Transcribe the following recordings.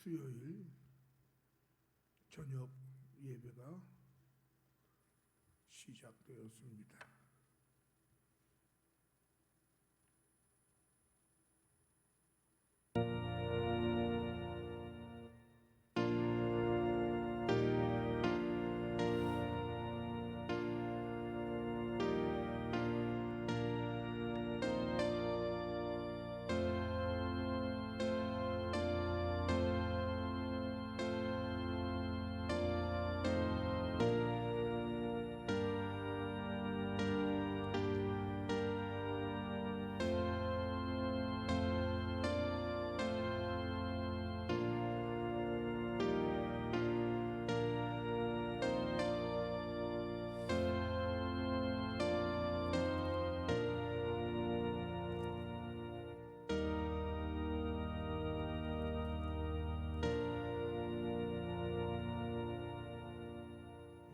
수요일 저녁 예배가 시작되었습니다.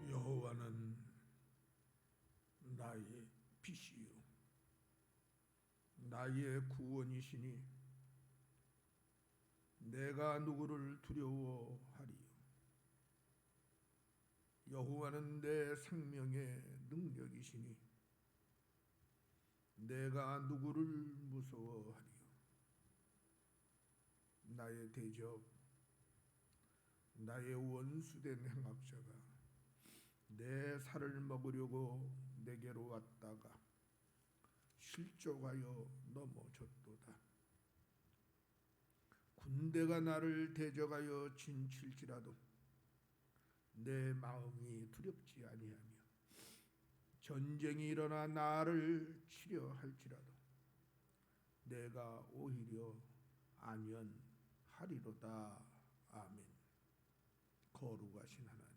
여호와는 나의 빛이요 나의 구원이시니 내가 누구를 두려워하리요. 여호와는 내 생명의 능력이시니 내가 누구를 무서워하리요. 나의 대적, 나의 원수된 행악자가 내 살을 먹으려고 내게로 왔다가 실족하여 넘어졌도다. 군대가 나를 대적하여 진칠지라도 내 마음이 두렵지 아니하며 전쟁이 일어나 나를 치려 할지라도 내가 오히려 안연하리로다. 아멘. 거룩하신 하나님,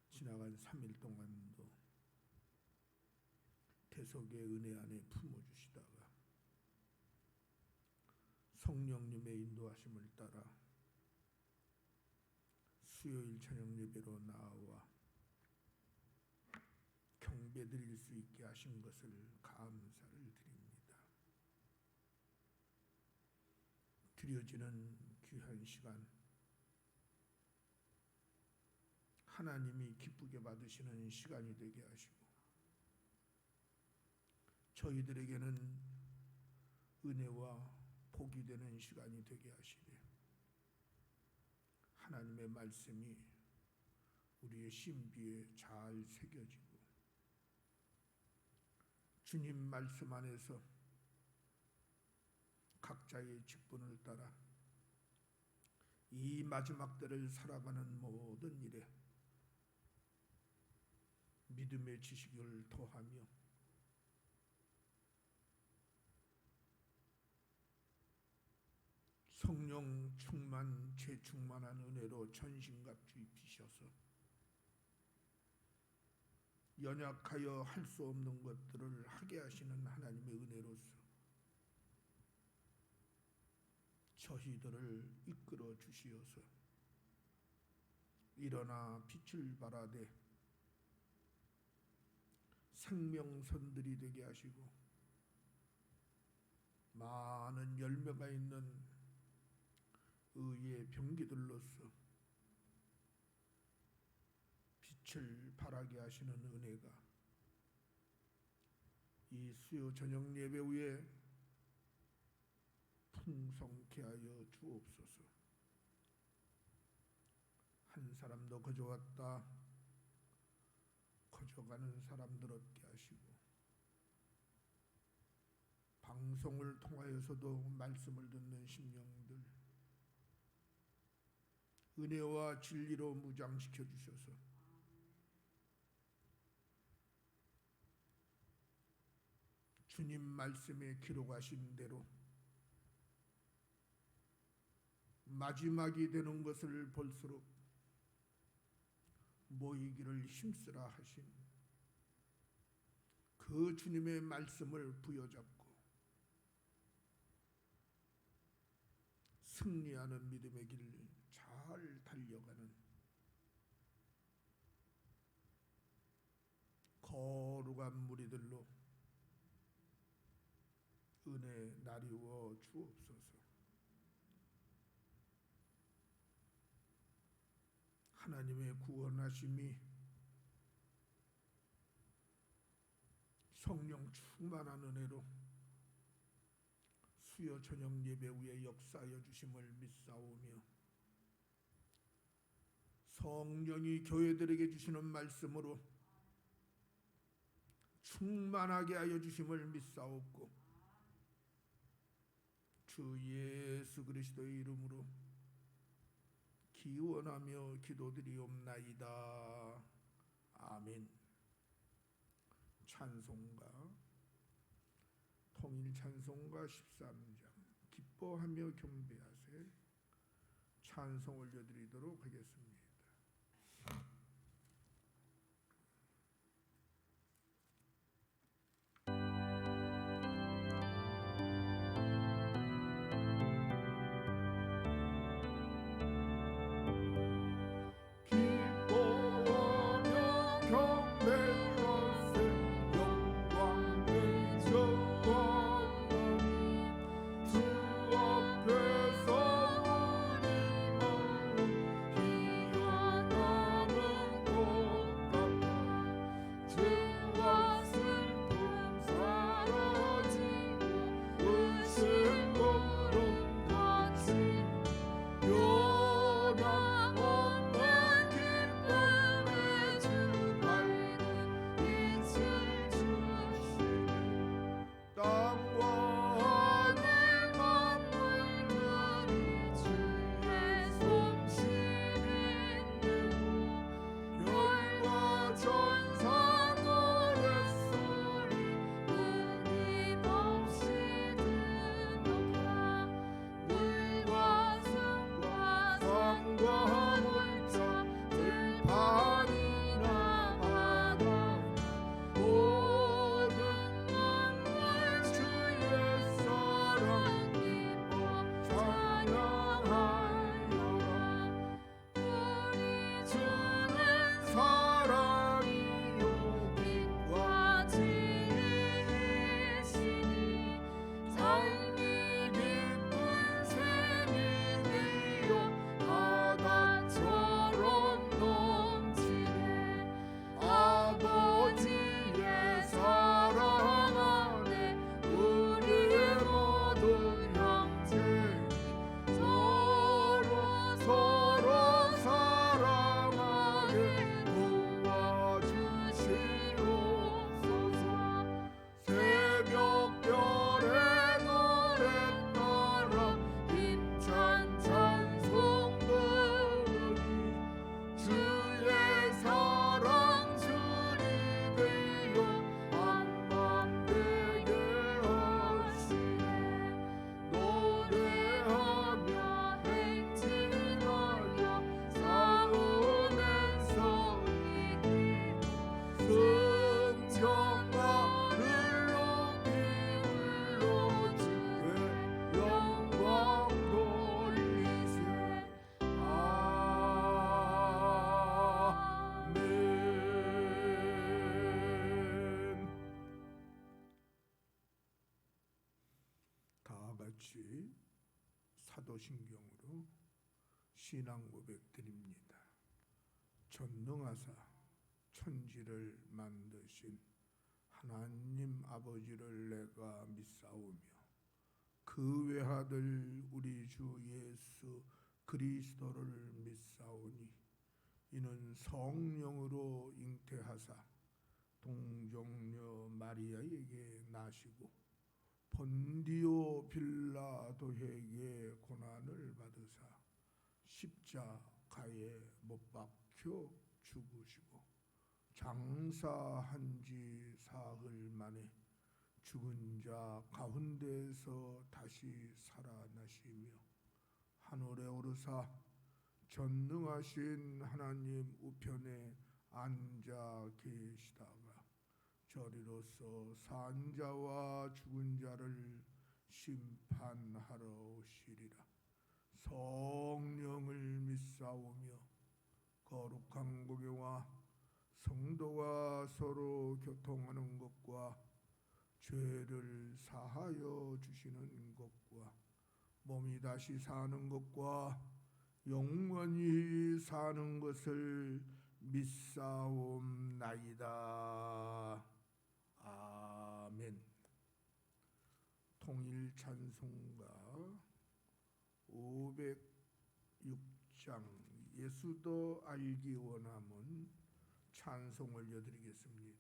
지나간 3일 동안도 대속의 은혜 안에 품어주시다가 성령님의 인도하심을 따라 수요일 저녁 예배로 나와 경배 드릴 수 있게 하신 것을 감사를 드립니다. 드려지는 귀한 시간, 하나님이 기쁘게 받으시는 시간이 되게 하시고 저희들에게는 은혜와 복이 되는 시간이 되게 하시되 하나님의 말씀이 우리의 신비에 잘 새겨지고 주님 말씀 안에서 각자의 직분을 따라 이 마지막 때를 살아가는 모든 일에 믿음의 지식을 더하며 성령 충만 재충만한 은혜로 전신갑주 입히셔서 연약하여 할 수 없는 것들을 하게 하시는 하나님의 은혜로서 저희들을 이끌어 주시어서 일어나 빛을 발하되 생명선들이 되게 하시고 많은 열매가 있는 의의 병기들로서 빛을 발하게 하시는 은혜가 이 수요 저녁 예배 후에 풍성케 하여 주옵소서. 한 사람도 거저 왔다 거저가는 사람들 얻게 하시고 방송을 통하여서도 말씀을 듣는 심령들 은혜와 진리로 무장시켜 주셔서 주님 말씀에 기록하신 대로 마지막이 되는 것을 볼수록 모이기를 힘쓰라 하신 그 주님의 말씀을 부여잡고 승리하는 믿음의 길을 잘 달려가는 거룩한 무리들로 은혜 나리워 주옵소서. 하나님의 구원하심이 성령 충만한 은혜로 수요 저녁 예배 후에 역사하여 주심을 믿사오며, 성령이 교회들에게 주시는 말씀으로 충만하게 하여 주심을 믿사옵고, 주 예수 그리스도의 이름으로 기원하며 기도드리옵나이다. 아멘. 찬송가 통일 찬송가 13장 기뻐하며 경배하세 찬송 올려드리도록 하겠습니다. 같이 사도신경으로 신앙 고백 드립니다. 전능하사 천지를 만드신 하나님 아버지를 내가 믿사오며 그 외아들 우리 주 예수 그리스도를 믿사오니 이는 성령으로 잉태하사 동정녀 마리아에게 나시고 본디오 빌라도에게 고난을 받으사 십자가에 못 박혀 죽으시고 장사한 지 사흘 만에 죽은 자 가운데서 다시 살아나시며 하늘에 오르사 전능하신 하나님 우편에 앉아 계시다가 저리로서 산 자와 죽은 자를 심판하러 오시리라. 성령을 믿사오며 거룩한 공예와 성도가 서로 교통하는 것과 죄를 사하여 주시는 것과 몸이 다시 사는 것과 영원히 사는 것을 믿사옵나이다. 아멘. 통일 찬송가 506장 예수도 알기 원함은 찬송 올려드리겠습니다.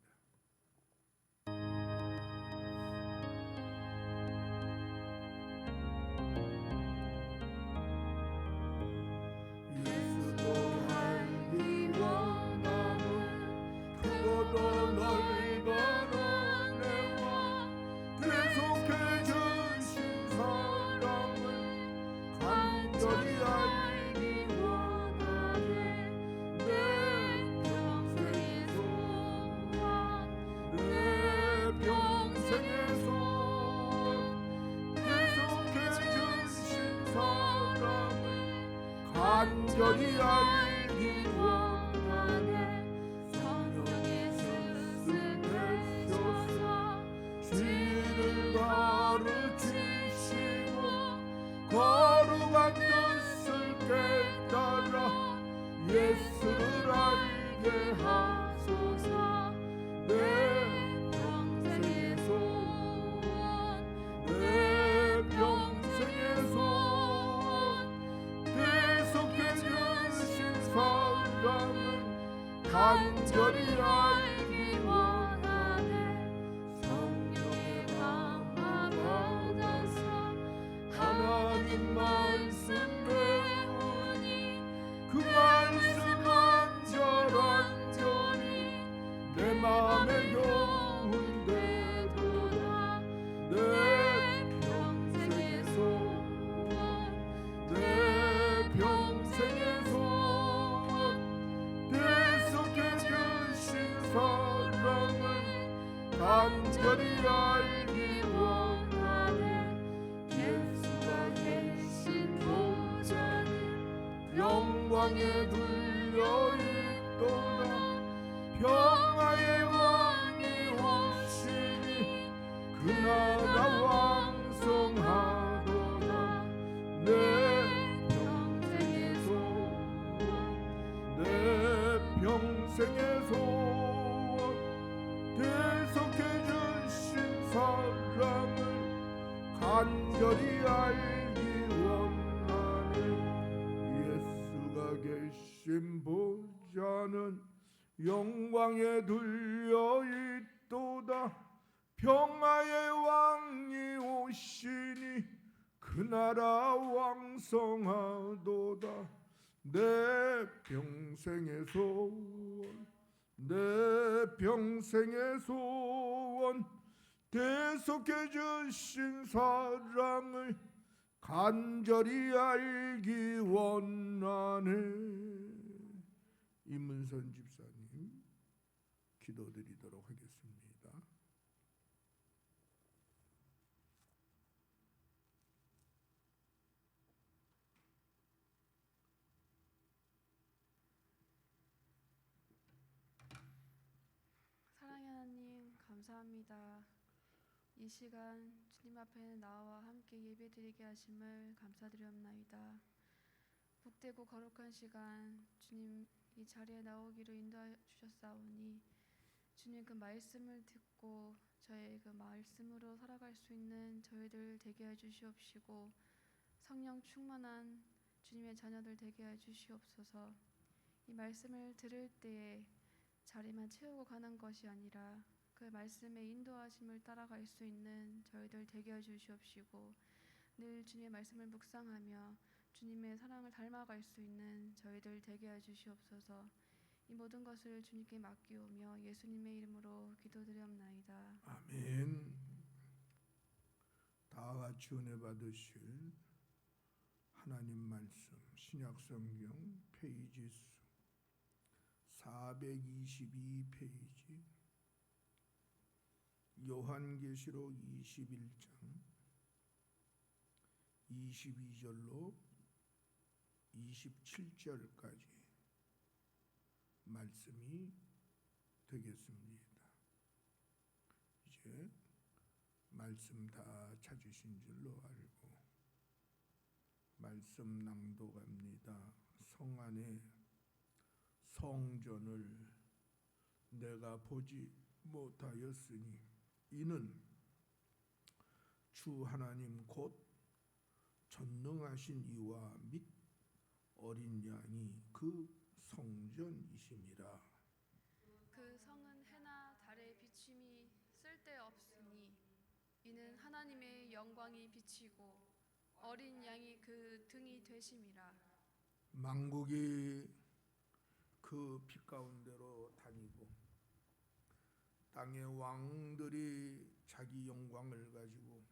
간절히 알기 원하네. 성령의 뜻을 되셔서 진리를 가르치시고 거룩한 뜻을 깨달아 예수를 알게 하소서. 내 평생의 소원, 내 평생의 소원, 계속해 주신 사랑을 간절히 알기 원하네. 성령의 감화 받아서 하나님 말씀 배우니 그 말씀 안절안절히 내 맘에 교훈되도다. 내 평생의 소원, 내 평생의 소원, 계속해 주신 사랑을 간절히 알기 원하네. 예수가 계신 보좌는 영광에 둘려 있도다. 평화의 왕이 오시니 그 나라 왕성하도다. 내 평생의 소원, 내 평생의 소원, 계속해 주신 사랑을 간절히 알기 원하네. 예수가 계신 보좌는 영광에 둘려 있도다. 평화의 왕이 오시니 그 나라 왕성하도다. 내 평생의 소원, 내 평생의 소원, 계속해 주신 사랑을 간절히 알기 원하네. 임문선 집사님 기도드리도록 하겠습니다. 사랑의 하나님 감사합니다. 이 시간 주님 앞에 나와 함께 예배드리게 하심을 감사드리옵나이다. 복되고 거룩한 시간 주님 이 자리에 나오기로 인도하여 주셨사오니 주님 그 말씀을 듣고 저의 그 말씀으로 살아갈 수 있는 저희들 되게 해 주시옵시고 성령 충만한 주님의 자녀들 되게 해 주시옵소서. 이 말씀을 들을 때에 자리만 채우고 가는 것이 아니라 그 말씀의 인도하심을 따라갈 수 있는 저희들 되게 해 주시옵시고 늘 주님의 말씀을 묵상하며 주님의 사랑을 닮아갈 수 있는 저희들 되게 해 주시옵소서. 이 모든 것을 주님께 맡기오며 예수님의 이름으로 기도드리옵나이다. 아멘. 다 같이 은혜 받으실 하나님 말씀 신약성경 페이지 수 422페이지 요한계시록 21장 22절로 27절까지 말씀이 되겠습니다. 이제 말씀 다 찾으신 줄로 알고 말씀 낭독합니다. 성 안에 성전을 내가 보지 못하였으니 이는 주 하나님 곧 전능하신 이와 및 어린 양이 그 성전이심이라. 그 성은 해나 달의 비침이 쓸데없으니 이는 하나님의 영광이 비치고 어린 양이 그 등이 되심이라. 만국이 그 빛 가운데로 다니고 땅의 왕들이 자기 영광을 가지고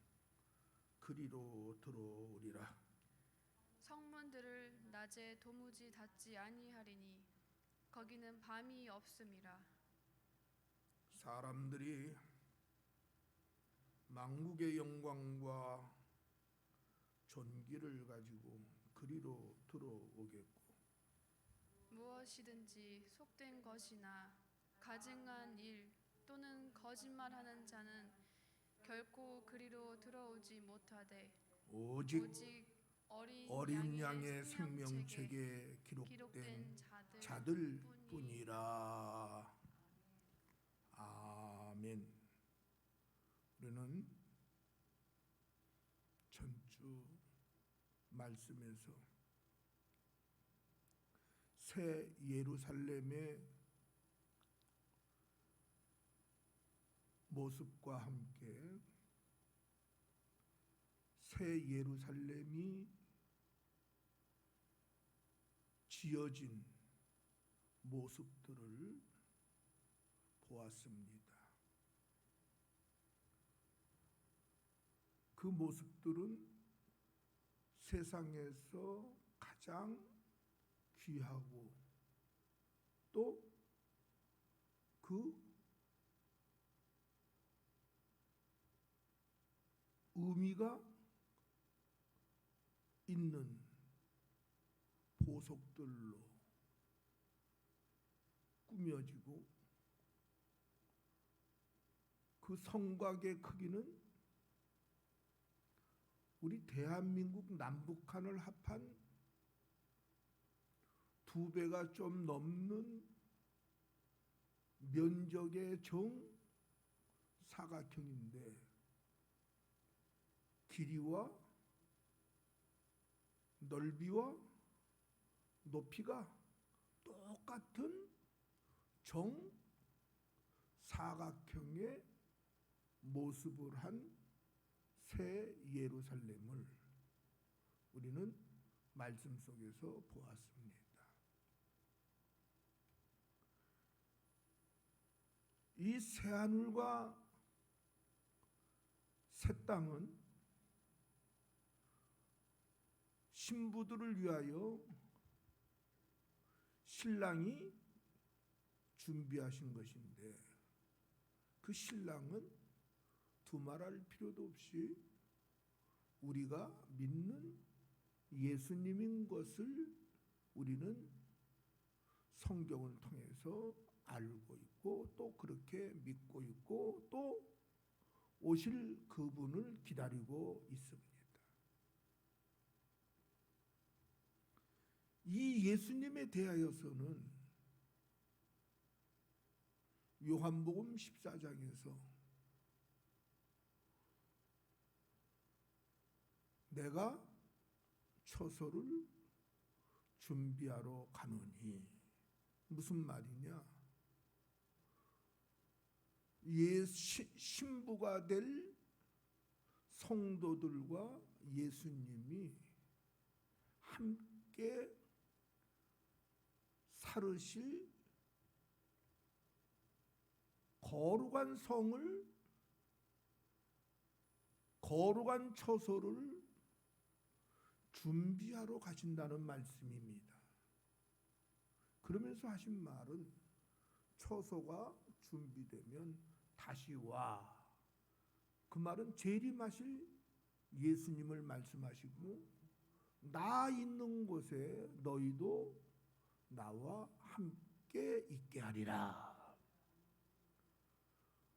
그리로 들어오리라. 성문들을 낮에 도무지 닫지 아니하리니 거기는 밤이 없음이라. 사람들이 만국의 영광과 존귀를 가지고 그리로 들어오겠고 무엇이든지 속된 것이나 가증한 일 또는 거짓말하는 자는 결코 그리로 들어오지 못하되 오직 어린 양의 생명책에 생명책에 기록된 자들 뿐이라. 뿐이라. 아멘. 우리는 전주 말씀에서 새 예루살렘의 모습과 함께 새 예루살렘이 지어진 모습들을 보았습니다. 그 모습들은 세상에서 가장 귀하고 또 그 의미가 있는 보석들로 꾸며지고 그 성곽의 크기는 우리 대한민국 남북한을 합한 2배가 좀 넘는 면적의 정사각형인데 길이와 넓이와 높이가 똑같은 정사각형의 모습을 한 새 예루살렘을 우리는 말씀 속에서 보았습니다. 이 새하늘과 새 땅은 신부들을 위하여 신랑이 준비하신 것인데 그 신랑은 두말할 필요도 없이 우리가 믿는 예수님인 것을 우리는 성경을 통해서 알고 있고 또 그렇게 믿고 있고 또 오실 그분을 기다리고 있습니다. 이 예수님에 대하여서는 요한복음 14장에서 내가 처소를 준비하러 가노니 무슨 말이냐? 신부가 될 성도들과 예수님이 함께 살으실 거룩한 성을, 거룩한 처소를 준비하러 가신다는 말씀입니다. 그러면서 하신 말은 처소가 준비되면 다시 와. 그 말은 재림하실 예수님을 말씀하시고 나 있는 곳에 너희도 나와 함께 있게 하리라.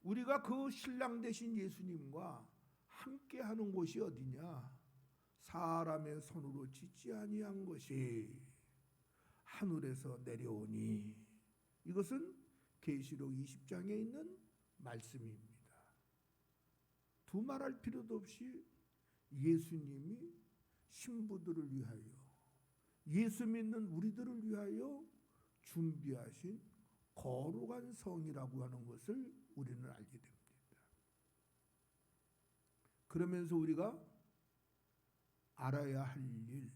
우리가 그 신랑 되신 예수님과 함께 하는 곳이 어디냐? 사람의 손으로 짓지 아니한 것이 하늘에서 내려오니, 이것은 계시록 20장에 있는 말씀입니다. 두말할 필요도 없이 예수님이 신부들을 위하여, 예수 믿는 우리들을 위하여 준비하신 거룩한 성이라고 하는 것을 우리는 알게 됩니다. 그러면서 우리가 알아야 할 일,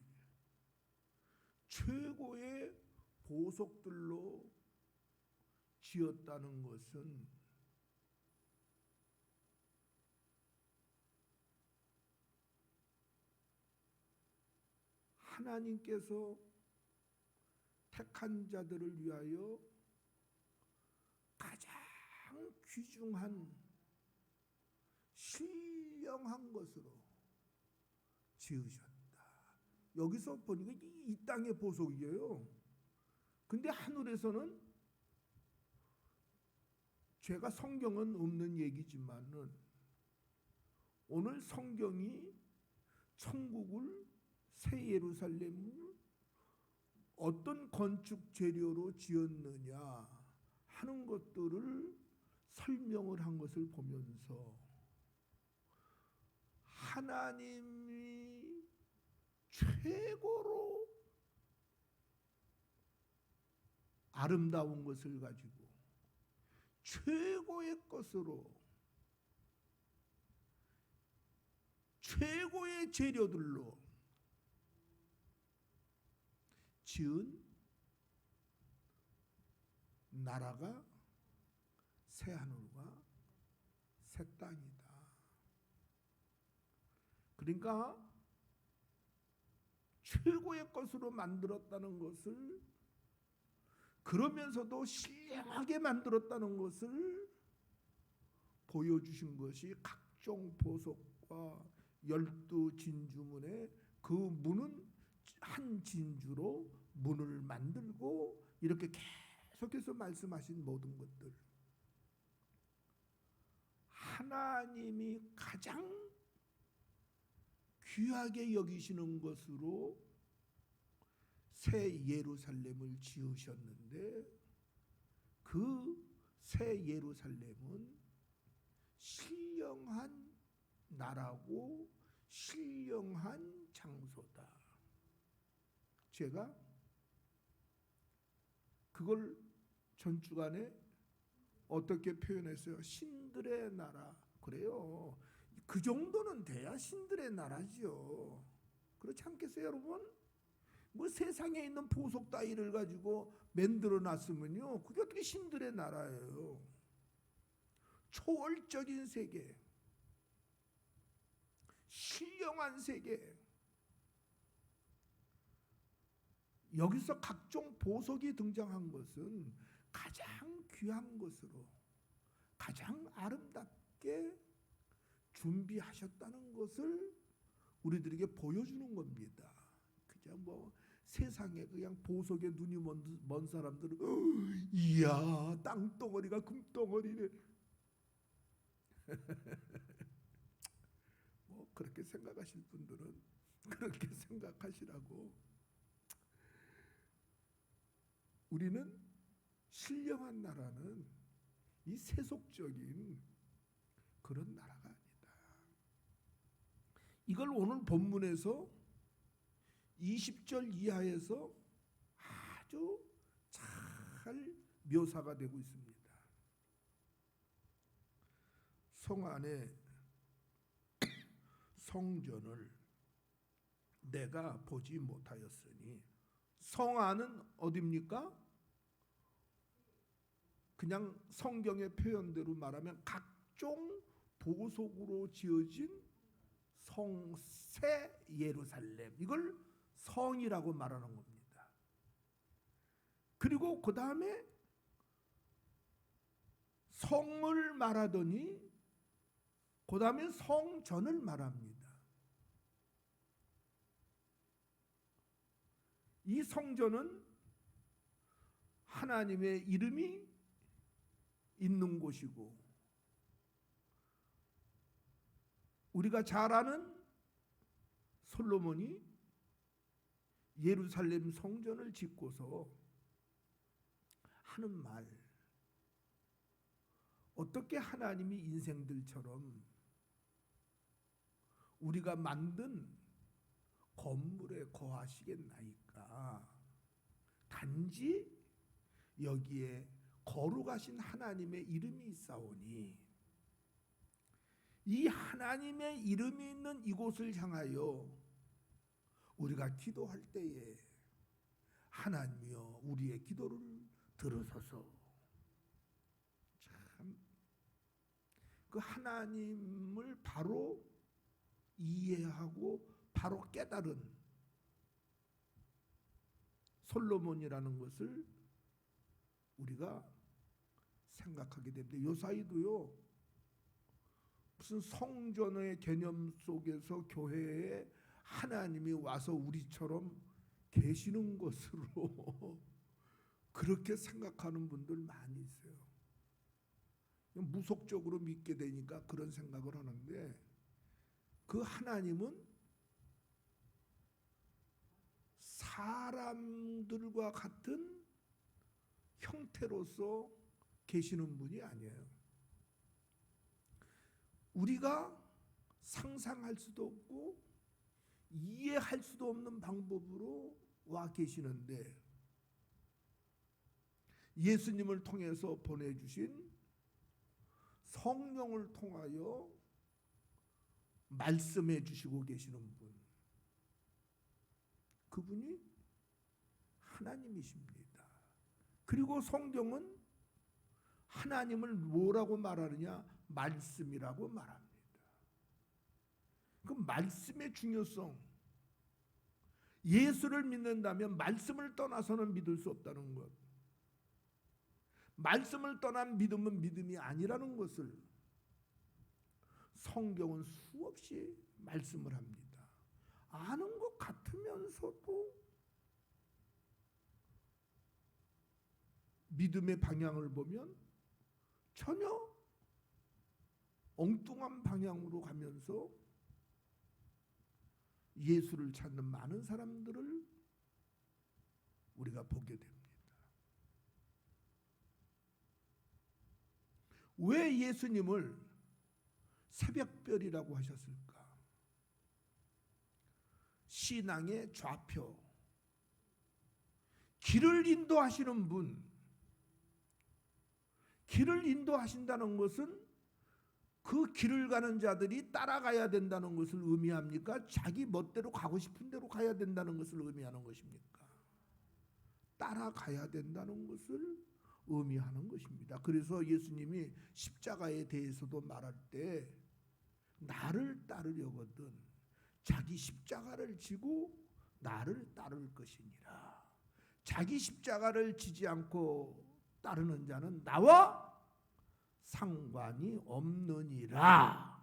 최고의 보석들로 지었다는 것은 하나님께서 택한 자들을 위하여 가장 귀중한 신령한 것으로 지으셨다. 여기서 보니까 이 땅의 보석이에요. 근데 하늘에서는, 제가 성경은 없는 얘기지만은 오늘 성경이 천국을, 새 예루살렘을 어떤 건축 재료로 지었느냐 하는 것들을 설명을 한 것을 보면서 하나님이 최고로 아름다운 것을 가지고 최고의 것으로, 최고의 재료들로 지은 나라가 새 하늘과 새 땅이다. 그러니까 최고의 것으로 만들었다는 것을, 그러면서도 신령하게 만들었다는 것을 보여주신 것이 각종 보석과 12진주문에, 그 문은 한 진주로 문을 만들고, 이렇게 계속해서 말씀하신 모든 것들, 하나님이 가장 귀하게 여기시는 것으로 새 예루살렘을 지으셨는데, 그 새 예루살렘은 신령한 나라고 신령한 장소다. 제가 그걸 전주간에 어떻게 표현했어요? 신들의 나라. 그래요. 그 정도는 돼야 신들의 나라죠. 그렇지 않겠어요, 여러분? 뭐 세상에 있는 보석 따위를 가지고 만들어 놨으면요, 그게 어떻게 신들의 나라예요? 초월적인 세계, 신령한 세계. 여기서 각종 보석이 등장한 것은 가장 귀한 것으로, 가장 아름답게 준비하셨다는 것을 우리들에게 보여주는 겁니다. 그냥 뭐 세상에 그냥 보석에 눈이 먼 사람들은 이야, 땅덩어리가 금덩어리네. 뭐 그렇게 생각하실 분들은 그렇게 생각하시라고. 우리는 신령한 나라는 이 세속적인 그런 나라가 아니다. 이걸 오늘 본문에서 20절 이하에서 아주 잘 묘사가 되고 있습니다. 성 안에 성전을 내가 보지 못하였으니, 성 안은 어디입니까? 그냥 성경의 표현대로 말하면 각종 보석으로 지어진 성새 예루살렘, 이걸 성이라고 말하는 겁니다. 그리고 그 다음에 성을 말하더니 그 다음에 성전을 말합니다. 이 성전은 하나님의 이름이 있는 곳이고, 우리가 잘 아는 솔로몬이 예루살렘 성전을 짓고서 하는 말, 어떻게 하나님이 인생들처럼 우리가 만든 건물에 거하시겠나이까? 단지 여기에 거룩하신 하나님의 이름이 있사오니 이 하나님의 이름이 있는 이곳을 향하여 우리가 기도할 때에 하나님이여 우리의 기도를 들으소서. 참, 그 하나님을 바로 이해하고 바로 깨달은 솔로몬이라는 것을 우리가 생각하게 됩니다. 요사이도요, 무슨 성전의 개념 속에서 교회에 하나님이 와서 우리처럼 계시는 것으로 그렇게 생각하는 분들 많이 있어요. 무속적으로 믿게 되니까 그런 생각을 하는데, 그 하나님은 사람들과 같은 형태로서 계시는 분이 아니에요. 우리가 상상할 수도 없고 이해할 수도 없는 방법으로 와 계시는데, 예수님을 통해서 보내주신 성령을 통하여 말씀해 주시고 계시는 분, 그분이 하나님이십니다. 그리고 성경은 하나님을 뭐라고 말하느냐? 말씀이라고 말합니다. 그 말씀의 중요성, 예수를 믿는다면 말씀을 떠나서는 믿을 수 없다는 것, 말씀을 떠난 믿음은 믿음이 아니라는 것을 성경은 수없이 말씀을 합니다. 아는 것 같으면서도 믿음의 방향을 보면 전혀 엉뚱한 방향으로 가면서 예수를 찾는 많은 사람들을 우리가 보게 됩니다. 왜 예수님을 새벽별이라고 하셨을까? 신앙의 좌표, 길을 인도하시는 분. 길을 인도하신다는 것은 그 길을 가는 자들이 따라가야 된다는 것을 의미합니까? 자기 멋대로 가고 싶은 대로 가야 된다는 것을 의미하는 것입니까? 따라가야 된다는 것을 의미하는 것입니다. 그래서 예수님이 십자가에 대해서도 말할 때 나를 따르려거든 자기 십자가를 지고 나를 따를 것이니라. 자기 십자가를 지지 않고 따르는 자는 나와 상관이 없느니라.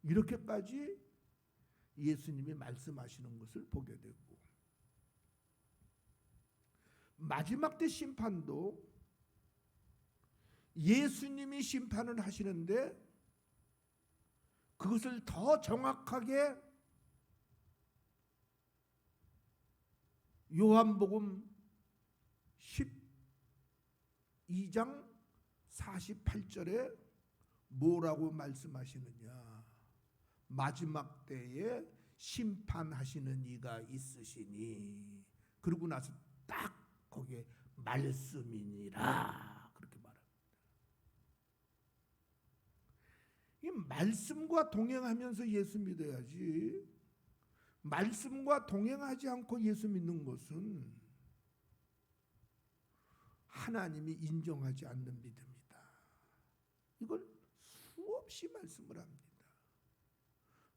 이렇게까지 예수님이 말씀하시는 것을 보게 되고, 마지막 때 심판도 예수님이 심판을 하시는데 그것을 더 정확하게 요한복음 12장 48절에 뭐라고 말씀하시느냐? 마지막 때에 심판하시는 이가 있으시니, 그러고 나서 딱 거기에 말씀이니라 그렇게 말합니다. 이 말씀과 동행하면서 예수 믿어야지, 말씀과 동행하지 않고 예수 믿는 것은 하나님이 인정하지 않는 믿음이다. 이걸 수없이 말씀을 합니다.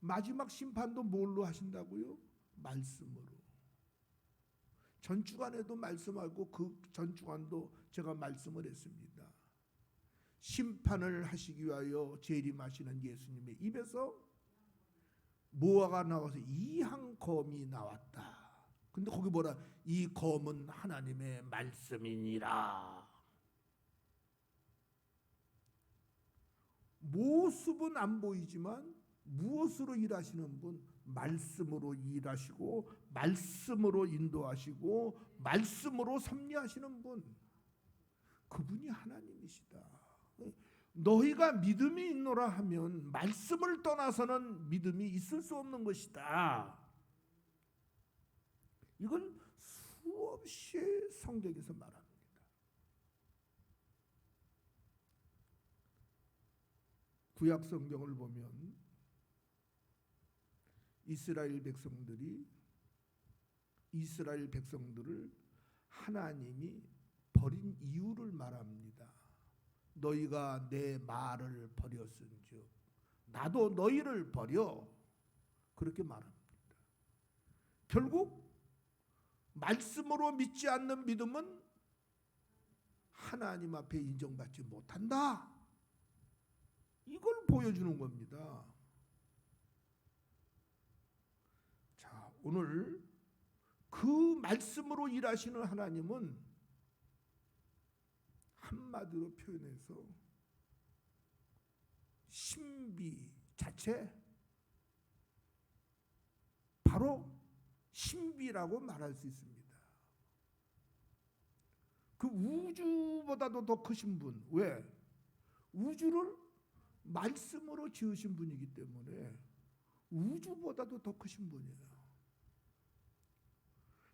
마지막 심판도 뭘로 하신다고요? 말씀으로. 전주간에도 말씀하고 그 전주간도 제가 말씀을 했습니다. 심판을 하시기 위하여 재림하시는 예수님의 입에서 뭐가 나와서 이 한 검이 나왔다. 근데 거기 뭐라? 이 검은 하나님의 말씀이니라. 모습은 안 보이지만 무엇으로 일하시는 분? 말씀으로 일하시고 말씀으로 인도하시고 말씀으로 섭리하시는 분, 그분이 하나님이시다. 너희가 믿음이 있노라 하면 말씀을 떠나서는 믿음이 있을 수 없는 것이다. 이건 수없이 성경에서 말합니다. 구약 성경을 보면 이스라엘 백성들을 하나님이 버린 이유를 말합니다. 너희가 내 말을 버렸은즉 나도 너희를 버려, 그렇게 말합니다. 결국 말씀으로 믿지 않는 믿음은 하나님 앞에 인정받지 못한다, 이걸 보여주는 겁니다. 자, 오늘 그 말씀으로 일하시는 하나님은 한마디로 표현해서 신비 자체, 바로 신비라고 말할 수 있습니다. 그 우주보다도 더 크신 분, 왜? 우주를 말씀으로 지으신 분이기 때문에 우주보다도 더 크신 분이에요.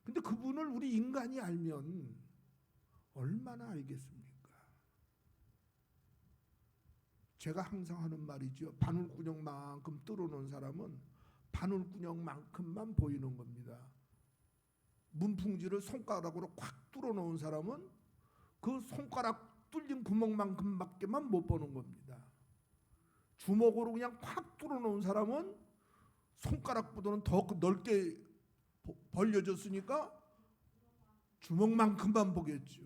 근데 그분을 우리 인간이 알면 얼마나 알겠습니까? 제가 항상 하는 말이죠. 바늘구녕만큼 뚫어놓은 사람은 바늘구녕만큼만 보이는 겁니다. 문풍지를 손가락으로 콱 뚫어놓은 사람은 그 손가락 뚫린 구멍만큼밖에만 못 보는 겁니다. 주먹으로 그냥 콱 뚫어놓은 사람은 손가락보다는 더 넓게 벌려졌으니까 주먹만큼만 보겠죠.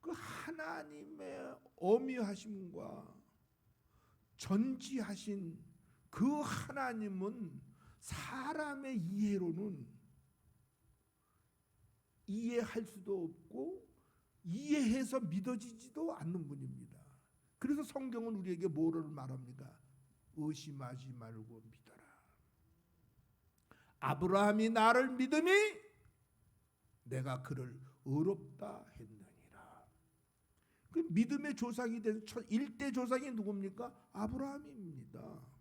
그 하나님의 어미하심과 전지하신 그 하나님은 사람의 이해로는 이해할 수도 없고 이해해서 믿어지지도 않는 분입니다. 그래서 성경은 우리에게 뭐를 말합니까? 의심하지 말고 믿어라. 아브라함이 나를 믿음이 내가 그를 의롭다 했느니라. 그 믿음의 조상이 된 1대 조상이 누굽니까? 아브라함입니다.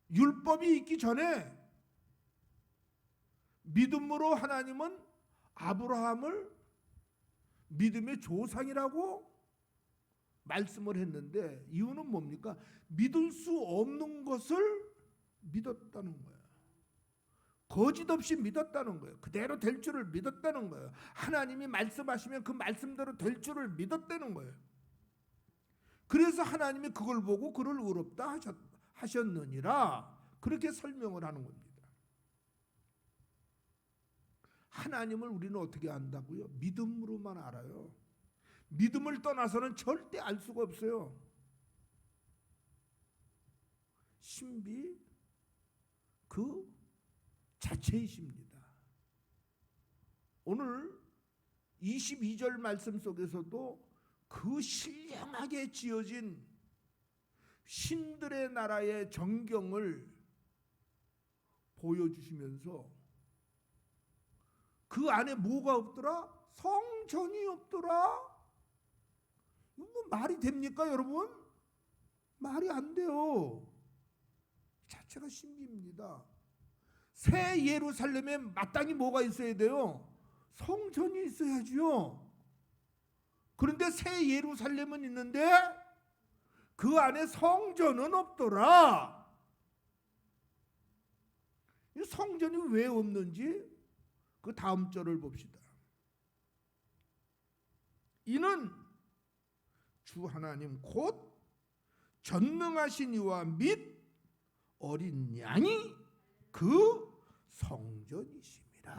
율법이 있기 전에 믿음으로 하나님은 아브라함을 믿음의 조상이라고 말씀을 했는데, 이유는 뭡니까? 믿을 수 없는 것을 믿었다는 거예요. 거짓 없이 믿었다는 거예요. 그대로 될 줄을 믿었다는 거예요. 하나님이 말씀하시면 그 말씀대로 될 줄을 믿었다는 거예요. 그래서 하나님이 그걸 보고 그를 의롭다 하셨느니라, 그렇게 설명을 하는 겁니다. 하나님을 우리는 어떻게 안다고요? 믿음으로만 알아요. 믿음을 떠나서는 절대 알 수가 없어요. 신비 그 자체이십니다. 오늘 22절 말씀 속에서도 그 신령하게 지어진 신들의 나라의 전경을 보여주시면서 그 안에 뭐가 없더라? 성전이 없더라? 이거 뭐 말이 됩니까, 여러분? 말이 안 돼요. 자체가 신비입니다. 새 예루살렘에 마땅히 뭐가 있어야 돼요? 성전이 있어야지요. 그런데 새 예루살렘은 있는데 그 안에 성전은 없더라. 이 성전이 왜 없는지 그 다음 절을 봅시다. 이는 주 하나님 곧 전능하신 이와 및 어린 양이 그 성전이심이라.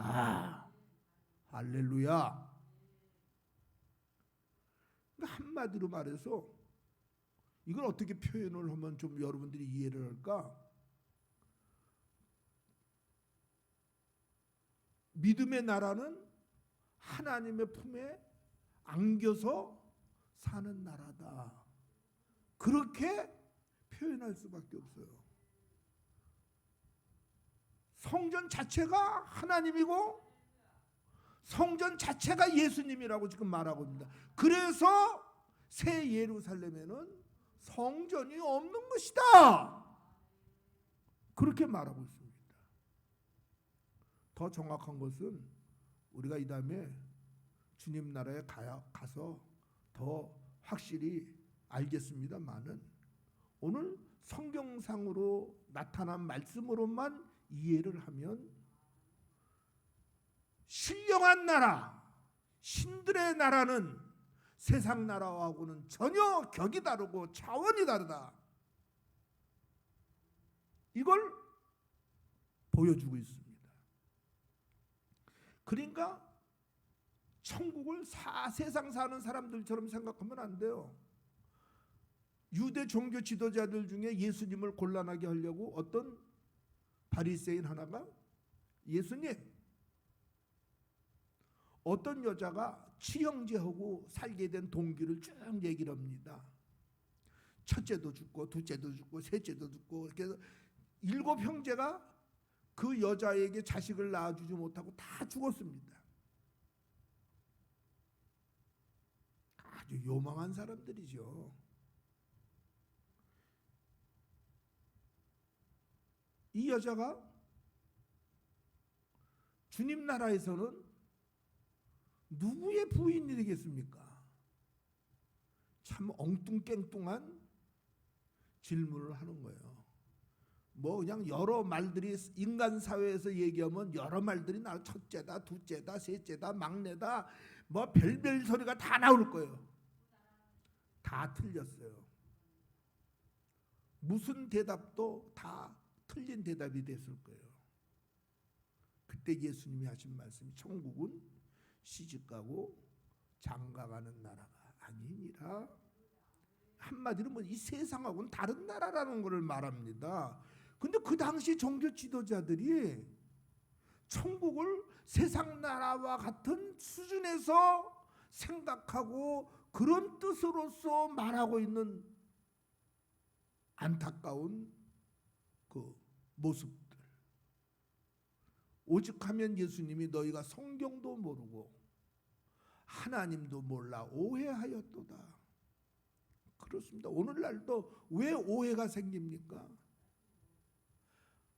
할렐루야. 한마디로 말해서 이걸 어떻게 표현을 하면 좀 여러분들이 이해를 할까? 믿음의 나라는 하나님의 품에 안겨서 사는 나라다, 그렇게 표현할 수밖에 없어요. 성전 자체가 하나님이고 성전 자체가 예수님이라고 지금 말하고 있습니다. 그래서 새 예루살렘에는 성전이 없는 것이다. 그렇게 말하고 있습니다. 더 정확한 것은 우리가 이 다음에 주님 나라에 가서 더 확실히 알겠습니다만은 오늘 성경상으로 나타난 말씀으로만 이해를 하면 신령한 나라, 신들의 나라는 세상 나라하고는 전혀 격이 다르고 차원이 다르다. 이걸 보여주고 있습니다. 그러니까 천국을 세상 사는 사람들처럼 생각하면 안 돼요. 유대 종교 지도자들 중에 예수님을 곤란하게 하려고 어떤 바리새인 하나가 예수님, 어떤 여자가 치형제하고 살게 된 동기를 쭉 얘기를 합니다. 첫째도 죽고 둘째도 죽고 셋째도 죽고 그래서 7 형제가 그 여자에게 자식을 낳아주지 못하고 다 죽었습니다. 아주 요망한 사람들이죠. 이 여자가 주님 나라에서는 누구의 부인이 되겠습니까? 참 엉뚱깽뚱한 질문을 하는 거예요. 뭐 그냥 여러 말들이 인간 사회에서 얘기하면 여러 말들이 나올 첫째다, 둘째다, 셋째다, 막내다, 뭐 별별 소리가 다 나올 거예요. 다 틀렸어요. 무슨 대답도 다 틀린 대답이 됐을 거예요. 그때 예수님이 하신 말씀이 천국은 시집가고 장가가는 나라가 아니니라. 한마디로 뭐 이 세상하고는 다른 나라라는 것을 말합니다. 근데 그 당시 종교 지도자들이 천국을 세상 나라와 같은 수준에서 생각하고 그런 뜻으로서 말하고 있는 안타까운 그 모습들. 오직하면 예수님이 너희가 성경도 모르고 하나님도 몰라 오해하였도다. 그렇습니다. 오늘날도 왜 오해가 생깁니까?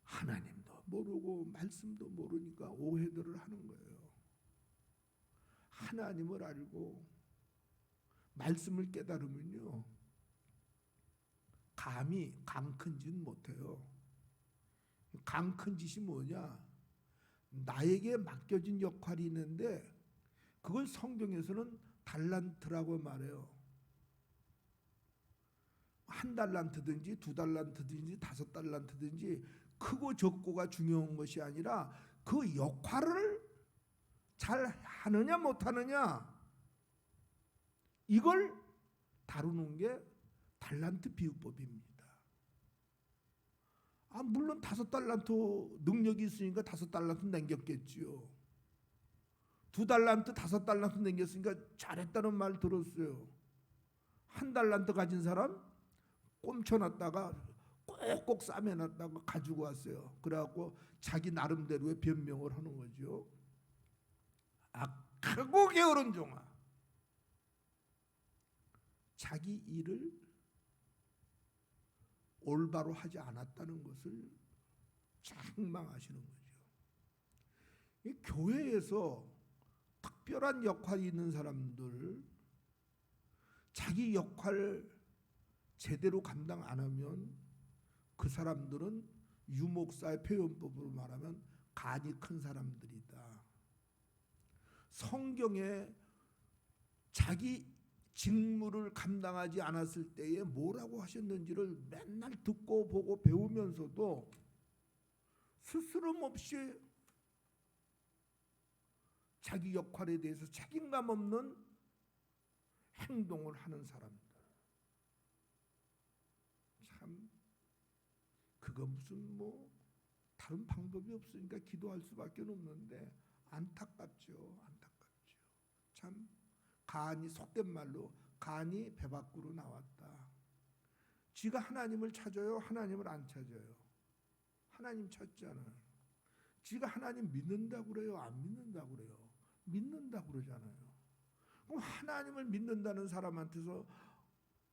하나님도 모르고 말씀도 모르니까 오해들을 하는 거예요. 하나님을 알고 말씀을 깨달으면요, 감히 강 큰 짓 못해요. 강 큰 짓이 뭐냐? 나에게 맡겨진 역할이 있는데 그걸 성경에서는 달란트라고 말해요. 1달란트든지 2달란트든지 5달란트든지 크고 적고가 중요한 것이 아니라 그 역할을 잘 하느냐 못하느냐, 이걸 다루는 게 달란트 비유법입니다. 물론 5달란트 능력이 있으니까 5달란트 남겼겠지요. 2달란트 5달란트 남겼으니까 잘했다는 말 들었어요. 1달란트 가진 사람 꼼쳐놨다가 꼭꼭 싸매놨다가 가지고 왔어요. 그래갖고 자기 나름대로의 변명을 하는 거죠. 악하고 게으른 종아, 자기 일을 올바로 하지 않았다는 것을 책망하시는 거죠. 이 교회에서 특별한 역할이 있는 사람들, 자기 역할 제대로 감당 안 하면 그 사람들은 유목사의 표현법으로 말하면 간이 큰 사람들이다. 성경에 자기 직무를 감당하지 않았을 때에 뭐라고 하셨는지를 맨날 듣고 보고 배우면서도 스스럼 없이 자기 역할에 대해서 책임감 없는 행동을 하는 사람들. 참 그거 무슨 뭐 다른 방법이 없으니까 기도할 수밖에 없는데 안타깝죠. 안타깝죠. 참 간이, 속된 말로 간이 배 밖으로 나왔다. 지가 하나님을 찾아요? 하나님을 안 찾아요? 하나님 찾잖아요. 지가 하나님 믿는다고 그래요? 안 믿는다고 그래요? 믿는다고 그러잖아요. 그럼 하나님을 믿는다는 사람한테서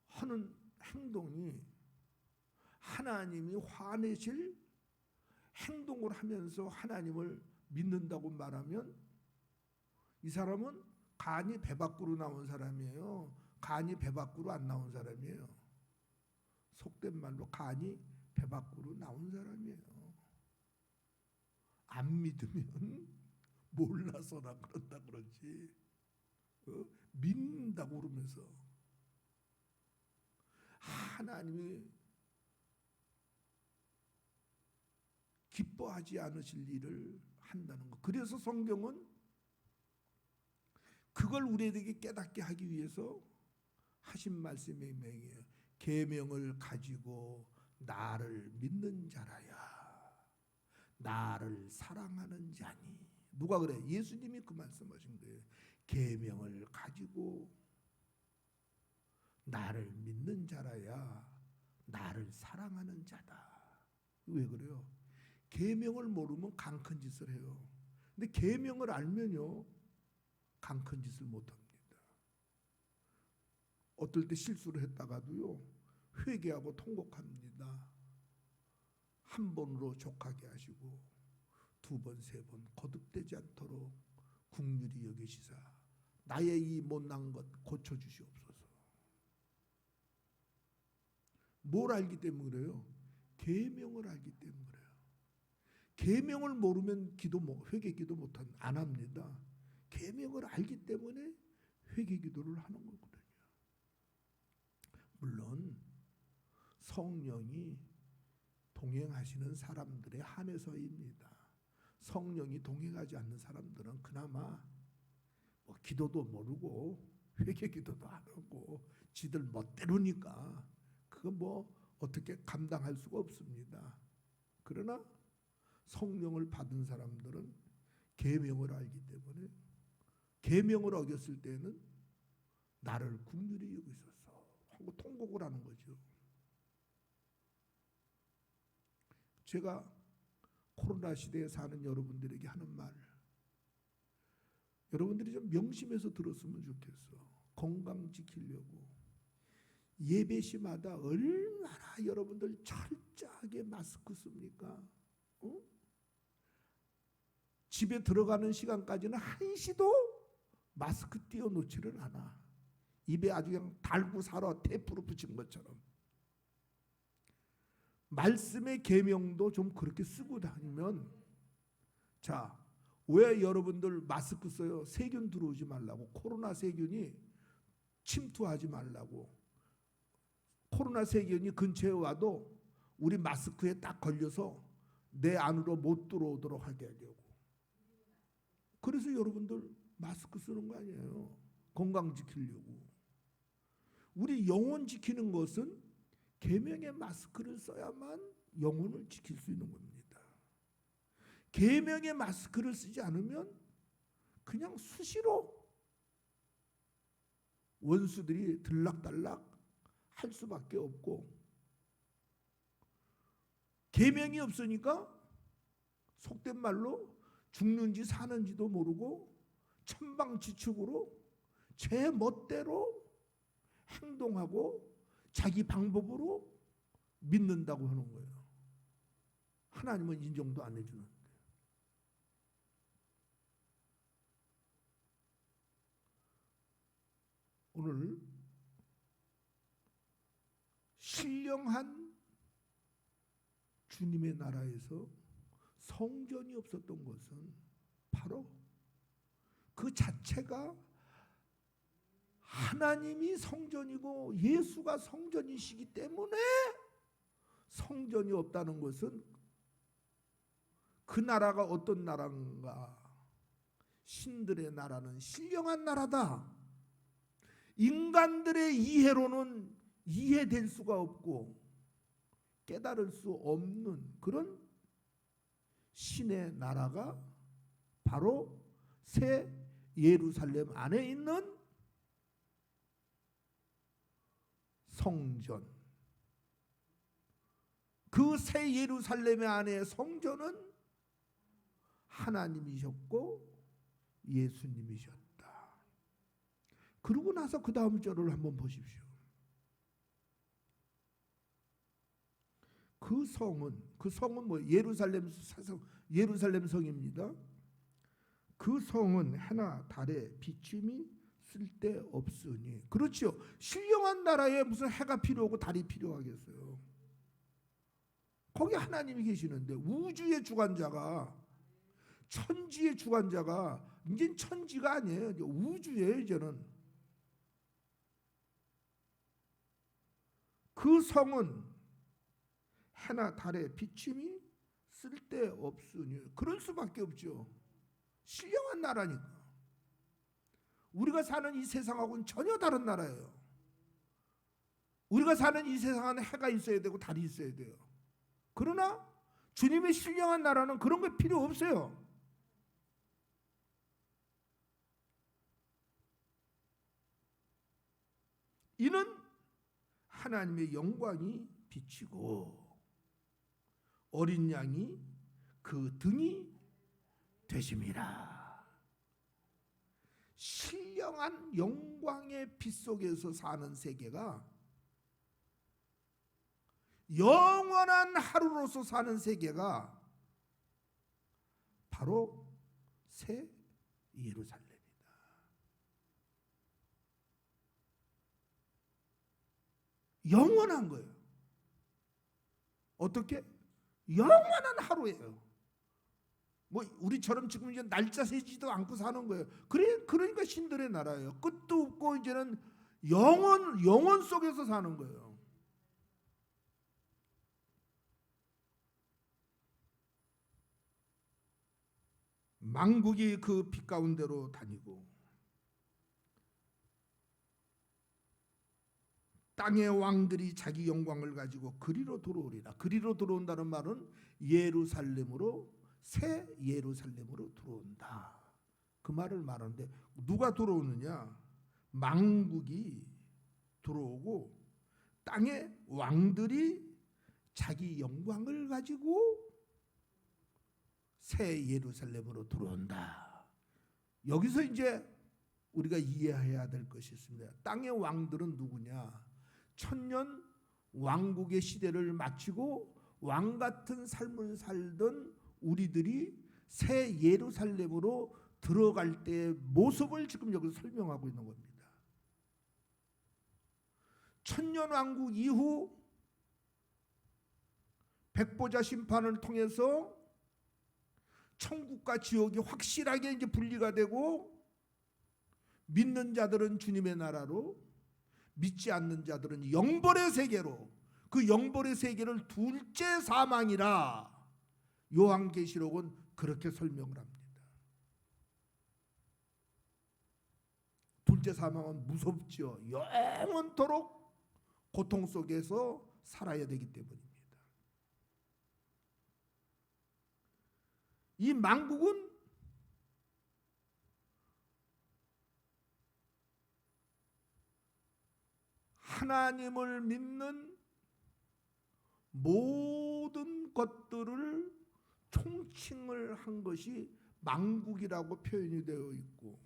하는 행동이 하나님이 화내실 행동을 하면서 하나님을 믿는다고 말하면 이 사람은 간이 배 밖으로 나온 사람이에요. 간이 배 밖으로 안 나온 사람이에요. 속된 말로 간이 배 밖으로 나온 사람이에요. 안 믿으면 몰라서나 그런다 그러지. 믿는다고 그러면서 하나님이 기뻐하지 않으실 일을 한다는 것. 그래서 성경은 그걸 우리에게 깨닫게 하기 위해서 하신 말씀의 명이에요. 계명을 가지고 나를 믿는 자라야 나를 사랑하는 자니. 누가 그래? 예수님이 그 말씀하신 거예요. 계명을 가지고 나를 믿는 자라야 나를 사랑하는 자다. 왜 그래요? 계명을 모르면 강큰 짓을 해요. 근데 계명을 알면요 강큰 짓을 못합니다. 어떨 때 실수를 했다가도요 회개하고 통곡합니다. 한 번으로 족하게 하시고 두 번, 세 번 거듭되지 않도록 긍휼히 여기시사 나의 이 못난 것 고쳐주시옵소서. 뭘 알기 때문에 그래요? 계명을 알기 때문에 그래요. 계명을 모르면 회개 기도 안 합니다. 계명을 알기 때문에 회개 기도를 하는 거거든요. 물론 성령이 동행하시는 사람들에 한해서입니다. 성령이 동행하지 않는 사람들은 그나마 기도도 모르고 회개 기도도 안 하고 지들 멋대로니까 그거 어떻게 감당할 수가 없습니다. 그러나 성령을 받은 사람들은 계명을 알기 때문에 계명을 어겼을 때는 나를 긍휼히 여기소서 하고 통곡을 하는 거죠. 제가 코로나 시대에 사는 여러분들에게 하는 말, 여러분들이 좀 명심해서 들었으면 좋겠어. 건강 지키려고 예배 시마다 얼마나 여러분들 철저하게 마스크 씁니까? 집에 들어가는 시간까지는 한시도 마스크 띄워놓지를 않아. 입에 아주 그냥 달고 살아 테이프로 붙인 것처럼. 말씀의 계명도 좀 그렇게 쓰고 다니면, 자, 왜 여러분들 마스크 써요? 세균 들어오지 말라고. 코로나 세균이 침투하지 말라고. 코로나 세균이 근처에 와도 우리 마스크에 딱 걸려서 내 안으로 못 들어오도록 하게 하려고. 그래서 여러분들 마스크 쓰는 거 아니에요. 건강 지키려고. 우리 영혼 지키는 것은 계명의 마스크를 써야만 영혼을 지킬 수 있는 겁니다. 계명의 마스크를 쓰지 않으면 그냥 수시로 원수들이 들락달락 할 수밖에 없고, 계명이 없으니까 속된 말로 죽는지 사는지도 모르고 천방지축으로 제 멋대로 행동하고 자기 방법으로 믿는다고 하는 거예요. 하나님은 인정도 안 해주는데. 오늘 신령한 주님의 나라에서 성전이 없었던 것은 바로 그 자체가 하나님이 성전이고 예수가 성전이시기 때문에 성전이 없다는 것은 그 나라가 어떤 나라인가? 신들의 나라는 신령한 나라다. 인간들의 이해로는 이해될 수가 없고 깨달을 수 없는 그런 신의 나라가 바로 새 예루살렘 안에 있는 성전, 그 새 예루살렘 안에 성전은 하나님이셨고 예수님이셨다. 그러고 나서 그 다음 절을 한번 보십시오. 그 성은 뭐 예루살렘 성입니다. 그 성은 해나 달에 비춤이 쓸데없으니. 그렇죠. 신령한 나라에 무슨 해가 필요하고 달이 필요하겠어요. 거기 하나님이 계시는데, 우주의 주관자가, 천지의 주관자가 이제 천지가 아니에요. 이제 우주예요. 이제는 그 성은 해나 달에 비춤이 쓸데없으니. 그럴 수밖에 없죠. 신령한 나라니까. 우리가 사는 이 세상하고는 전혀 다른 나라예요. 우리가 사는 이 세상은 해가 있어야 되고 달이 있어야 돼요. 그러나 주님의 신령한 나라는 그런 게 필요 없어요. 이는 하나님의 영광이 비치고 어린 양이 그 등이 되심이라. 신령한 영광의 빛 속에서 사는 세계가 영원한 하루로서 사는 세계가 바로 새 예루살렘이다. 영원한 거예요. 어떻게? 영원한 하루예요. 뭐 우리처럼 지금 이제 날짜 세지도 않고 사는 거예요. 그러니까 신들의 나라예요. 끝도 없고 이제는 영원 속에서 사는 거예요. 만국이 그 빛 가운데로 다니고 땅의 왕들이 자기 영광을 가지고 그리로 들어오리라. 그리로 들어온다는 말은 예루살렘으로, 새 예루살렘으로 들어온다. 그 말을 말하는데, 누가 들어오느냐? 만국이 들어오고 땅의 왕들이 자기 영광을 가지고 새 예루살렘으로 들어온다. 여기서 이제 우리가 이해해야 될 것이 있습니다. 땅의 왕들은 누구냐? 천년 왕국의 시대를 마치고 왕 같은 삶을 살던 우리들이 새 예루살렘으로 들어갈 때의 모습을 지금 여기서 설명하고 있는 겁니다. 천년 왕국 이후 백보자 심판을 통해서 천국과 지옥이 확실하게 이제 분리가 되고, 믿는 자들은 주님의 나라로, 믿지 않는 자들은 영벌의 세계로, 그 영벌의 세계를 둘째 사망이라 요한계시록은 그렇게 설명을 합니다. 둘째 사망은 무섭죠. 영원토록 고통 속에서 살아야 되기 때문입니다. 이 만국은 하나님을 믿는 모든 것들을 총칭을 한 것이 만국이라고 표현이 되어 있고,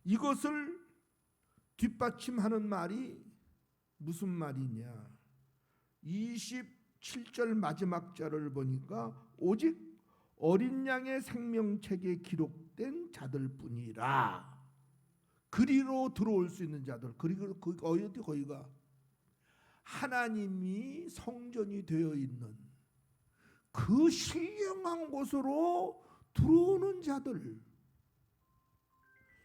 이것을 뒷받침하는 말이 무슨 말이냐? 27절 마지막 절을 보니까 오직 어린 양의 생명책에 기록된 자들뿐이라. 그리로 들어올 수 있는 자들. 그리고 거기가 하나님이 성전이 되어 있는 그 신령한 곳으로 들어오는 자들.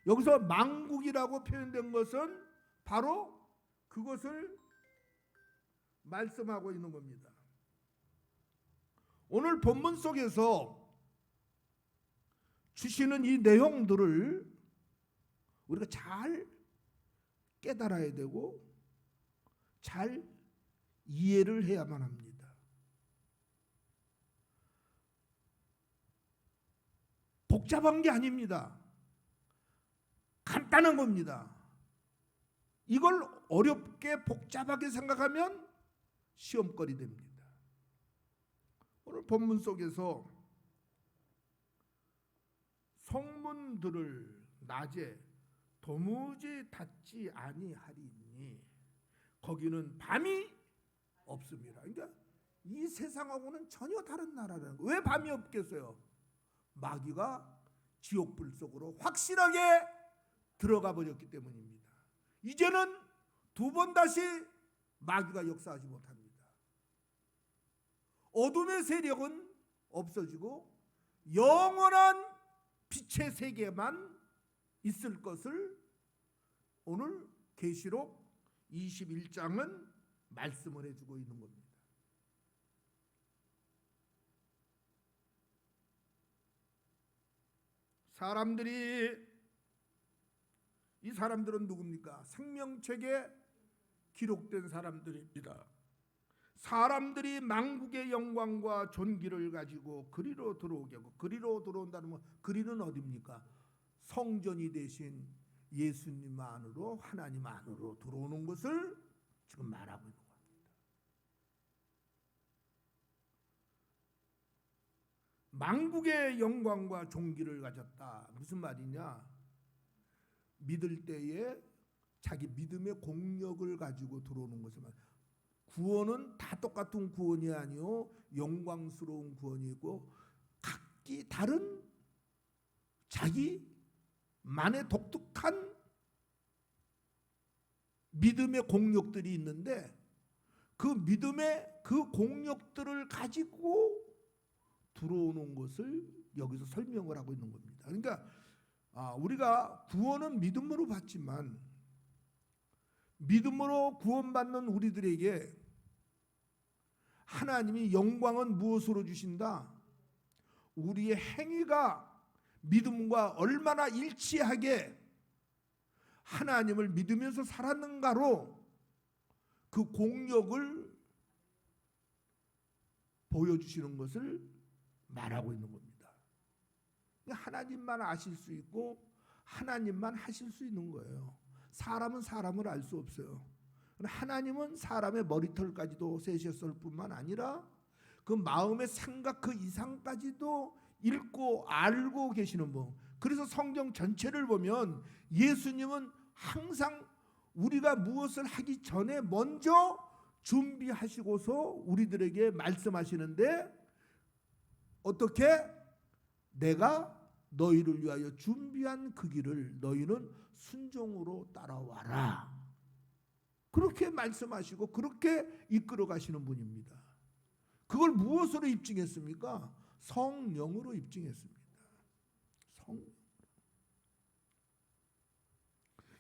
여기서 만국이라고 표현된 것은 바로 그것을 말씀하고 있는 겁니다. 오늘 본문 속에서 주시는 이 내용들을 우리가 잘 깨달아야 되고 잘 이해를 해야만 합니다. 복잡한 게 아닙니다. 간단한 겁니다. 이걸 어렵게 복잡하게 생각하면 시험거리 됩니다. 오늘 본문 속에서 성문들을 낮에 도무지 닫지 아니하리니 거기는 밤이 없습니다. 그러니까 이 세상하고는 전혀 다른 나라라는 거예요. 왜 밤이 없겠어요? 마귀가 지옥불 속으로 확실하게 들어가 버렸기 때문입니다. 이제는 두 번 다시 마귀가 역사하지 못합니다. 어둠의 세력은 없어지고 영원한 빛의 세계만 있을 것을 오늘 계시록 21장은 말씀을 해주고 있는 겁니다. 이 사람들은 누굽니까? 생명책에 기록된 사람들입니다. 사람들이 만국의 영광과 존귀를 가지고 그리로 들어오게 하고, 그리로 들어온다는 건 그리는 어디입니까? 성전이 되신 예수님 안으로, 하나님 안으로 들어오는 것을 지금 말하고 있는 겁니다. 만국의 영광과 존귀를 가졌다. 무슨 말이냐? 믿을 때에 자기 믿음의 공력을 가지고 들어오는 것을 말합니다. 구원은 다 똑같은 구원이 아니요 영광스러운 구원이고 각기 다른 자기만의 독특한 믿음의 공력들이 있는데 그 믿음의 그 공력들을 가지고 들어오는 것을 여기서 설명을 하고 있는 겁니다. 그러니까 우리가 구원은 믿음으로 받지만 믿음으로 구원받는 우리들에게 하나님이 영광은 무엇으로 주신다? 우리의 행위가 믿음과 얼마나 일치하게 하나님을 믿으면서 살았는가로 그 공력을 보여주시는 것을 말하고 있는 겁니다. 하나님만 아실 수 있고 하나님만 하실 수 있는 거예요. 사람은 사람을 알 수 없어요. 하나님은 사람의 머리털까지도 세셨을 뿐만 아니라 그 마음의 생각 그 이상까지도 읽고 알고 계시는 분. 그래서 성경 전체를 보면 예수님은 항상 우리가 무엇을 하기 전에 먼저 준비하시고서 우리들에게 말씀하시는데 어떻게? 내가 너희를 위하여 준비한 그 길을 너희는 순종으로 따라와라. 그렇게 말씀하시고 그렇게 이끌어 가시는 분입니다. 그걸 무엇으로 입증했습니까? 성령으로 입증했습니다.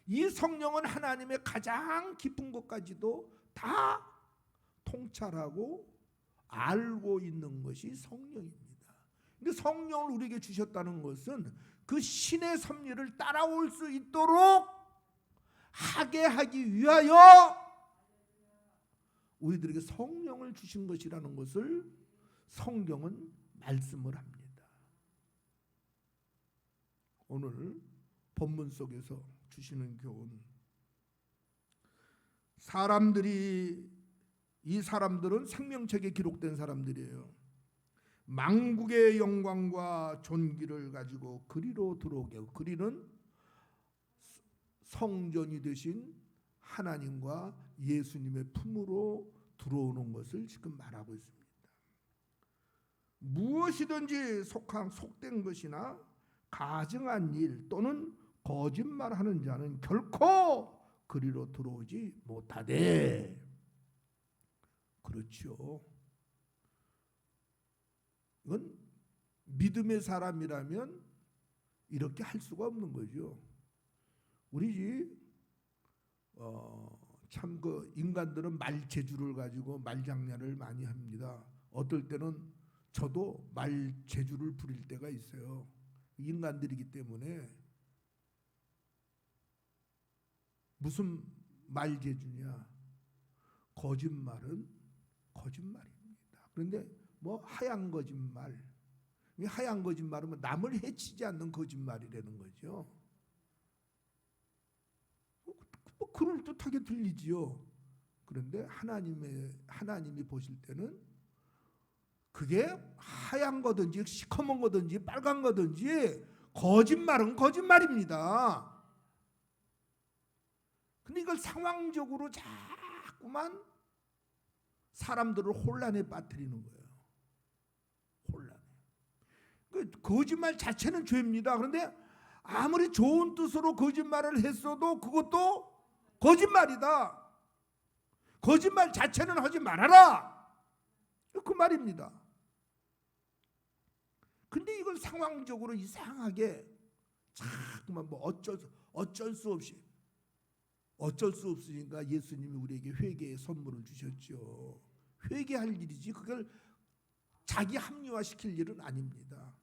이 성령은 하나님의 가장 깊은 것까지도 다 통찰하고 알고 있는 것이 성령입니다. 근데 성령을 우리에게 주셨다는 것은 그 신의 섭리를 따라올 수 있도록 하게 하기 위하여 우리들에게 성령을 주신 것이라는 것을 성경은 말씀을 합니다. 오늘 본문 속에서 주시는 교훈, 이 사람들은 생명책에 기록된 사람들이에요. 만국의 영광과 존귀를 가지고 그리로 들어오게 하고, 그리는 성전이 되신 하나님과 예수님의 품으로 들어오는 것을 지금 말하고 있습니다. 무엇이든지 속된 것이나 가증한 일 또는 거짓말하는 자는 결코 그리로 들어오지 못하되. 그렇죠. 이건 믿음의 사람이라면 이렇게 할 수가 없는 거죠. 우리 참 그 인간들은 말 재주를 가지고 말장난을 많이 합니다. 어떨 때는 저도 말 재주를 부릴 때가 있어요. 인간들이기 때문에. 무슨 말 재주냐? 거짓말은 거짓말입니다. 그런데 뭐 하얀 거짓말, 하얀 거짓말은 남을 해치지 않는 거짓말이라는 거죠. 뭐 그럴듯하게 들리지요. 그런데 하나님이 보실 때는 그게 하얀 거든지 시커먼 거든지 빨간 거든지 거짓말은 거짓말입니다. 근데 이걸 상황적으로 자꾸만 사람들을 혼란에 빠뜨리는 거예요. 혼란에. 그 거짓말 자체는 죄입니다. 그런데 아무리 좋은 뜻으로 거짓말을 했어도 그것도 거짓말이다. 거짓말 자체는 하지 말아라. 그 말입니다. 근데 이걸 상황적으로 이상하게 자꾸만 뭐 어쩔 수 없으니까 예수님이 우리에게 회개의 선물을 주셨죠. 회개할 일이지 그걸 자기 합리화시킬 일은 아닙니다.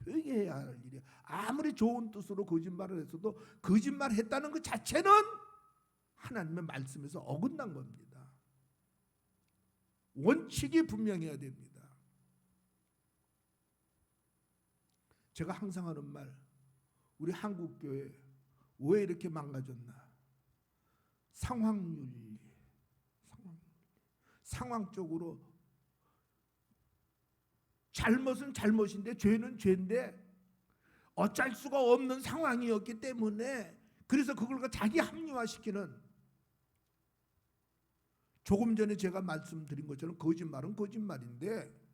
회개해야 할 일이야. 아무리 좋은 뜻으로 거짓말을 했어도 거짓말했다는 것 자체는 하나님의 말씀에서 어긋난 겁니다. 원칙이 분명해야 됩니다. 제가 항상 하는 말, 우리 한국교회 왜 이렇게 망가졌나? 상황윤리, 상황적으로 잘못은 잘못인데 죄는 죄인데 어쩔 수가 없는 상황이었기 때문에 그래서 그걸 자기 합리화시키는, 조금 전에 제가 말씀드린 것처럼 거짓말은 거짓말인데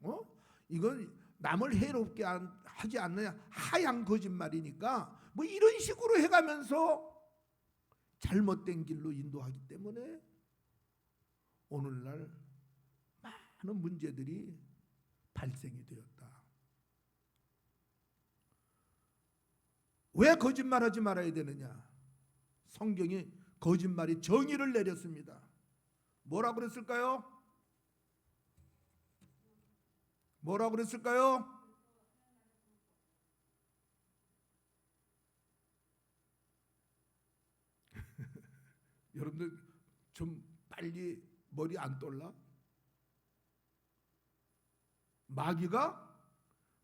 이건 남을 해롭게 하지 않느냐, 하얀 거짓말이니까 뭐 이런 식으로 해가면서 잘못된 길로 인도하기 때문에 오늘날 많은 문제들이 발생이 되었다. 왜 거짓말하지 말아야 되느냐? 성경이 거짓말이 정의를 내렸습니다. 뭐라고 그랬을까요? 뭐라고 그랬을까요? 여러분들 좀 빨리 머리 안 떠올라? 마귀가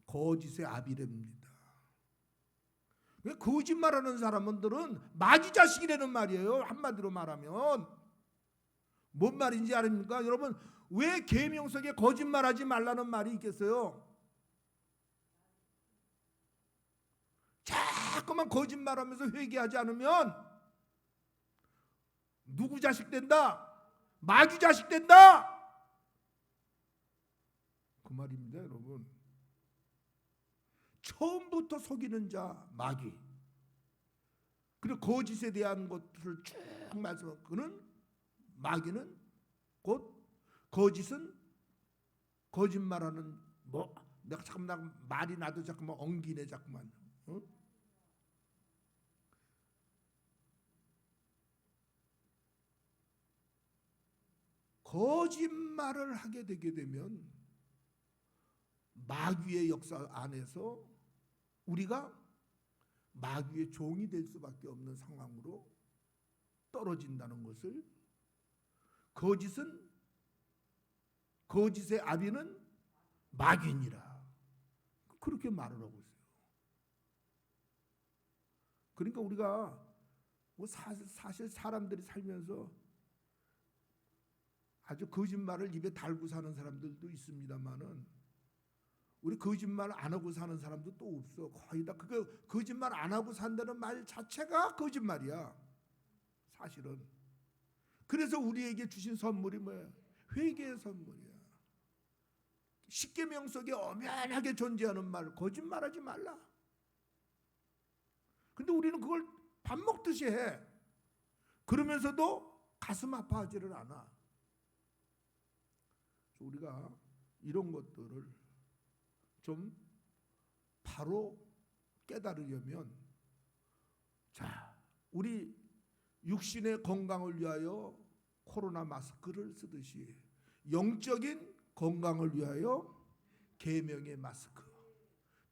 거짓의 아비랍니다. 거짓말하는 사람들은 마귀 자식이라는 말이에요. 한마디로 말하면 뭔 말인지 아십니까? 여러분, 왜 계명석에 거짓말하지 말라는 말이 있겠어요? 자꾸만 거짓말하면서 회개하지 않으면 누구 자식 된다? 마귀 자식 된다. 그 말입니다, 여러분. 처음부터 속이는 자 마귀. 그리고 거짓에 대한 것을 쭉 말씀하고, 그는 마귀는 곧 거짓은 거짓말하는, 뭐 내가 잠깐만 말이 나도 자꾸만 엉기네 자꾸만. 거짓말을 하게 되게 되면 마귀의 역사 안에서 우리가 마귀의 종이 될 수밖에 없는 상황으로 떨어진다는 것을, 거짓의 아비는 마귀니라, 그렇게 말을 하고 있어요. 그러니까 우리가 뭐 사실 사람들이 살면서 아주 거짓말을 입에 달고 사는 사람들도 있습니다만은 우리 거짓말 안 하고 사는 사람도 또 없어. 거의 다 그거 거짓말 안 하고 산다는 말 자체가 거짓말이야, 사실은. 그래서 우리에게 주신 선물이 뭐야? 회개의 선물이야. 십계명 속에 엄연하게 존재하는 말, 거짓말하지 말라. 근데 우리는 그걸 밥 먹듯이 해. 그러면서도 가슴 아파하지를 않아. 우리가 이런 것들을 좀 바로 깨달으려면, 자, 우리 육신의 건강을 위하여 코로나 마스크를 쓰듯이 영적인 건강을 위하여 계명의 마스크,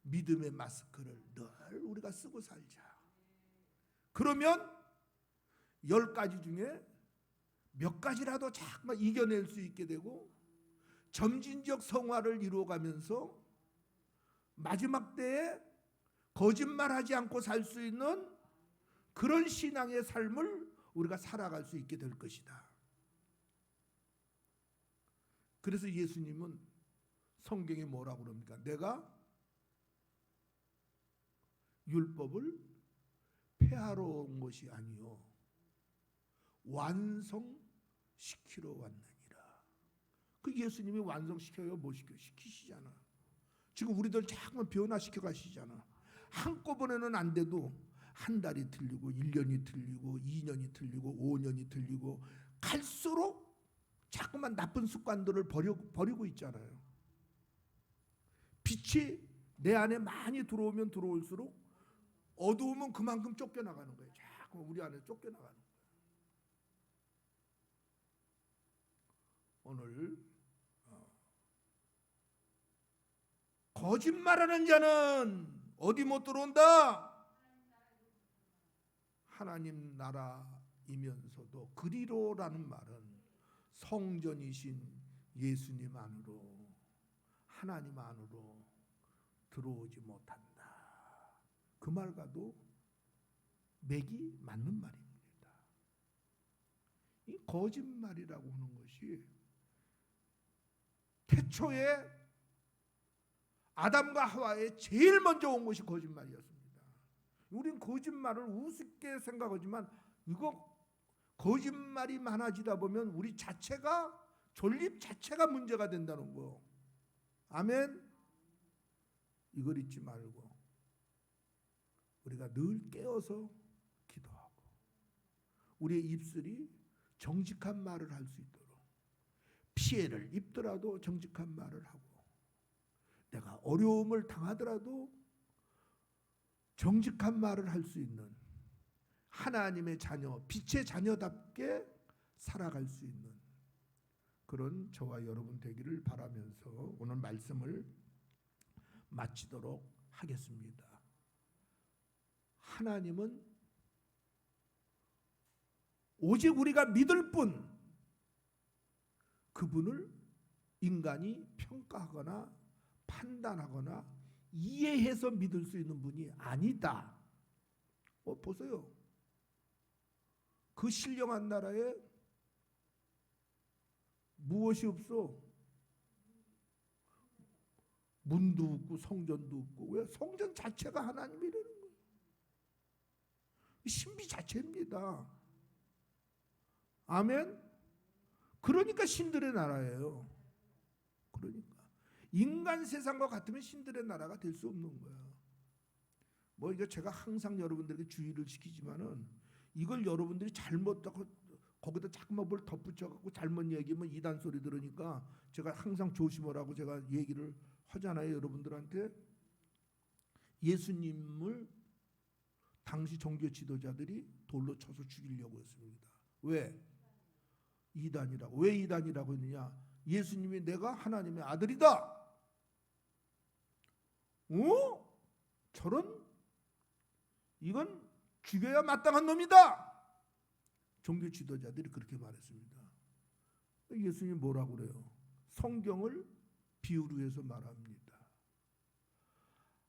믿음의 마스크를 늘 우리가 쓰고 살자. 그러면 10가지 중에 몇 가지라도 자꾸만 이겨낼 수 있게 되고 점진적 성화를 이루어가면서 마지막 때에 거짓말하지 않고 살 수 있는 그런 신앙의 삶을 우리가 살아갈 수 있게 될 것이다. 그래서 예수님은 성경에 뭐라고 그럽니까? 내가 율법을 폐하러 온 것이 아니요 완성시키러 왔느니라. 그 예수님이 완성시켜요? 뭐 시키시잖아. 지금 우리들 자꾸만 변화시켜 가시잖아. 한꺼번에는 안 돼도 한 달이 틀리고 1년이 틀리고 2년이 틀리고 5년이 틀리고 갈수록 자꾸만 나쁜 습관들을 버리고 있잖아요. 빛이 내 안에 많이 들어오면 들어올수록 어두우면 그만큼 쫓겨나가는 거예요. 자꾸 우리 안에 쫓겨나가는 거예요. 오늘 거짓말하는 자는 어디 못 들어온다? 하나님 나라이면서도 그리로라는 말은 성전이신 예수님 안으로 하나님 안으로 들어오지 못한다. 그 말과도 맥이 맞는 말입니다. 이 거짓말이라고 하는 것이 태초에 아담과 하와에 제일 먼저 온 것이 거짓말이었습니다. 우린 거짓말을 우습게 생각하지만 이거 거짓말이 많아지다 보면 우리 자체가 존립 자체가 문제가 된다는 거. 아멘. 이걸 잊지 말고 우리가 늘 깨어서 기도하고 우리의 입술이 정직한 말을 할 수 있도록 피해를 입더라도 정직한 말을 하고 내가 어려움을 당하더라도 정직한 말을 할 수 있는 하나님의 자녀, 빛의 자녀답게 살아갈 수 있는 그런 저와 여러분 되기를 바라면서 오늘 말씀을 마치도록 하겠습니다. 하나님은 오직 우리가 믿을 뿐 그분을 인간이 평가하거나 판단하거나 이해해서 믿을 수 있는 분이 아니다. 보세요. 그 신령한 나라에 무엇이 없어? 문도 없고 성전도 없고. 왜? 성전 자체가 하나님이라는 거예요. 신비 자체입니다. 아멘. 그러니까 신들의 나라예요. 그러니까 인간 세상과 같으면 신들의 나라가 될 수 없는 거야. 뭐 이거 제가 항상 여러분들에게 주의를 시키지만은 이걸 여러분들이 잘못하고 거기다 자꾸만 뭘 덧붙여갖고 잘못 얘기하면 이단 소리 들으니까 제가 항상 조심하라고 제가 얘기를 하잖아요. 여러분들한테 예수님을 당시 종교 지도자들이 돌로 쳐서 죽이려고 했습니다. 왜? 이단이라고. 왜 이단이라고 했느냐? 예수님이 내가 하나님의 아들이다. 저런 이건 죽여야 마땅한 놈이다. 종교 지도자들이 그렇게 말했습니다. 예수님이 뭐라고 그래요? 성경을 비유로 해서 말합니다.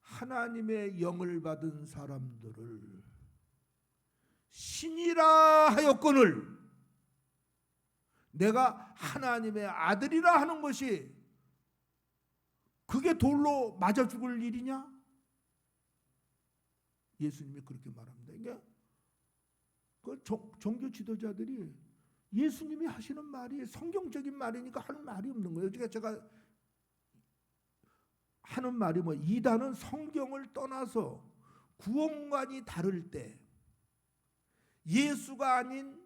하나님의 영을 받은 사람들을 신이라 하였거늘 내가 하나님의 아들이라 하는 것이 그게 돌로 맞아 죽을 일이냐? 예수님이 그렇게 말합니다. 그러니까 그 종교 지도자들이 예수님이 하시는 말이 성경적인 말이니까 하는 말이 없는 거예요. 그러니까 제가 하는 말이 뭐 이단은 성경을 떠나서 구원관이 다를 때 예수가 아닌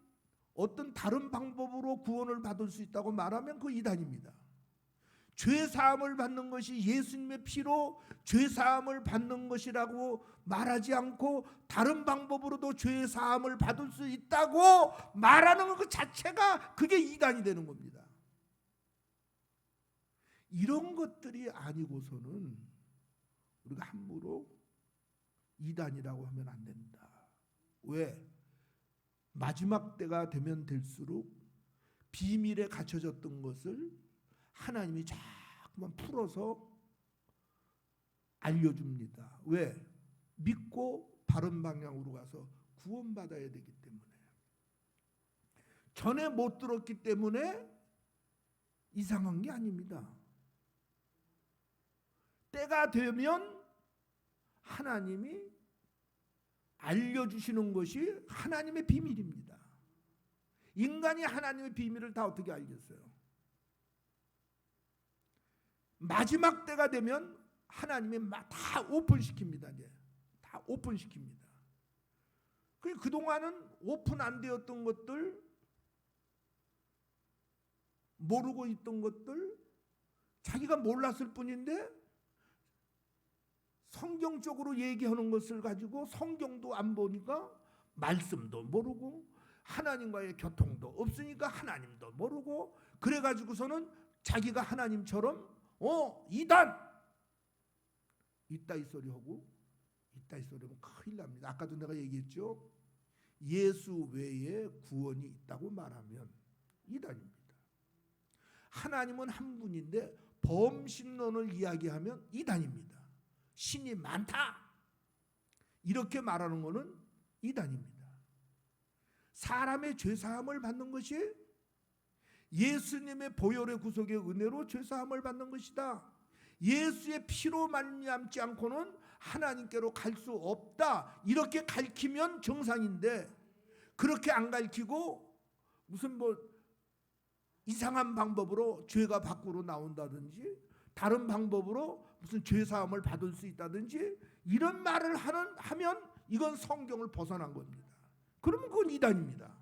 어떤 다른 방법으로 구원을 받을 수 있다고 말하면 그 이단입니다. 죄사함을 받는 것이 예수님의 피로 죄사함을 받는 것이라고 말하지 않고 다른 방법으로도 죄사함을 받을 수 있다고 말하는 것 자체가 그게 이단이 되는 겁니다. 이런 것들이 아니고서는 우리가 함부로 이단이라고 하면 안 된다. 왜? 마지막 때가 되면 될수록 비밀에 갇혀졌던 것을 하나님이 자꾸만 풀어서 알려줍니다. 왜? 믿고 바른 방향으로 가서 구원받아야 되기 때문에. 전에 못 들었기 때문에 이상한 게 아닙니다. 때가 되면 하나님이 알려주시는 것이 하나님의 비밀입니다. 인간이 하나님의 비밀을 다 어떻게 알겠어요? 마지막 때가 되면 하나님이 다 오픈시킵니다. 이제 다 오픈시킵니다. 그동안은 오픈 안 되었던 것들, 모르고 있던 것들, 자기가 몰랐을 뿐인데 성경적으로 얘기하는 것을 가지고 성경도 안 보니까 말씀도 모르고 하나님과의 교통도 없으니까 하나님도 모르고 그래가지고서는 자기가 하나님처럼 이단 이따 이 소리 하고 이따 이 소리 하면 큰일 납니다. 아까도 내가 얘기했죠. 예수 외에 구원이 있다고 말하면 이단입니다. 하나님은 한 분인데 범신론을 이야기하면 이단입니다. 신이 많다 이렇게 말하는 것은 이단입니다. 사람의 죄사함을 받는 것이 예수님의 보혈의 구속의 은혜로 죄사함을 받는 것이다. 예수의 피로 말미암지 않고는 하나님께로 갈 수 없다. 이렇게 가르치면 정상인데 그렇게 안 가르치고 무슨 이상한 방법으로 죄가 밖으로 나온다든지 다른 방법으로 무슨 죄사함을 받을 수 있다든지 이런 말을 하면 이건 성경을 벗어난 겁니다. 그러면 그건 이단입니다.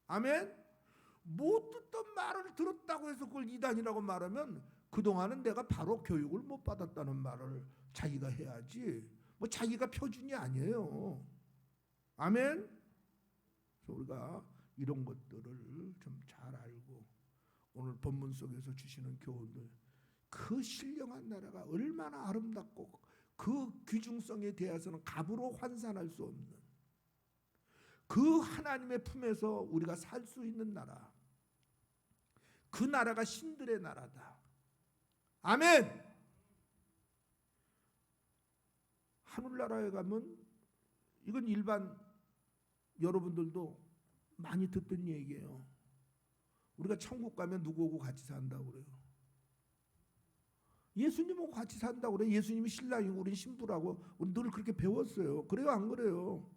아멘. 못 듣던 말을 들었다고 해서 그걸 이단이라고 말하면 그동안은 내가 바로 교육을 못 받았다는 말을 자기가 해야지 자기가 표준이 아니에요. 아멘. 그래서 우리가 이런 것들을 좀 잘 알고 오늘 본문 속에서 주시는 교훈들, 그 신령한 나라가 얼마나 아름답고 그 귀중성에 대해서는 값으로 환산할 수 없는 그 하나님의 품에서 우리가 살 수 있는 나라, 그 나라가 신들의 나라다. 아멘. 하늘나라에 가면 이건 일반 여러분들도 많이 듣던 얘기예요. 우리가 천국 가면 누구하고 같이 산다고 그래요? 예수님하고 같이 산다고 그래요. 예수님이 신랑이고 우리는 신부라고 우리 늘 그렇게 배웠어요. 그래요 안 그래요?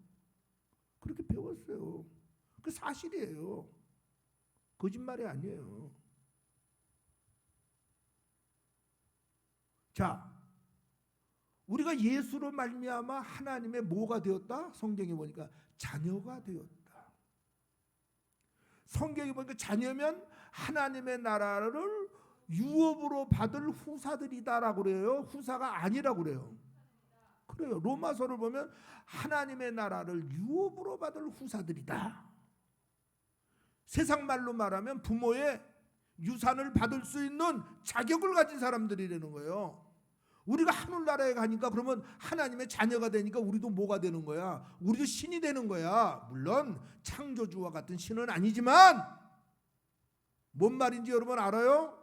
그렇게 배웠어요. 그 사실이에요. 거짓말이 아니에요. 자, 우리가 예수로 말미암아 하나님의 뭐가 되었다? 성경에 보니까 자녀가 되었다. 성경에 보니까 자녀면 하나님의 나라를 유업으로 받을 후사들이다라고 그래요. 후사가 아니라고 그래요. 그래요. 로마서를 보면 하나님의 나라를 유업으로 받을 후사들이다. 세상 말로 말하면 부모의 유산을 받을 수 있는 자격을 가진 사람들이라는 거예요. 우리가 하늘나라에 가니까 그러면 하나님의 자녀가 되니까 우리도 뭐가 되는 거야? 우리도 신이 되는 거야. 물론 창조주와 같은 신은 아니지만 뭔 말인지 여러분 알아요?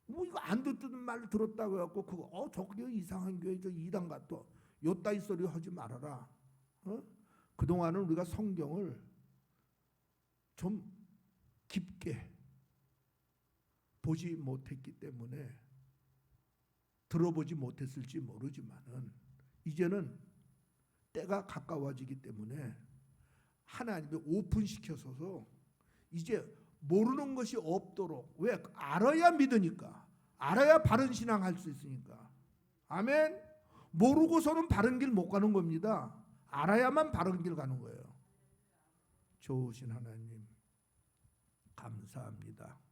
이거 안 듣던 말 들었다고 해갖고 그거 저게 이상한 교회 저 이단 같아 요따위 소리 하지 말아라. 그동안은 우리가 성경을 좀 깊게 보지 못했기 때문에 들어보지 못했을지 모르지만은 이제는 때가 가까워지기 때문에 하나님이 오픈시켜서서 이제 모르는 것이 없도록, 왜? 알아야 믿으니까, 알아야 바른 신앙 할 수 있으니까. 아멘. 모르고서는 바른 길 못 가는 겁니다. 알아야만 바른 길 가는 거예요. 좋으신 하나님 감사합니다.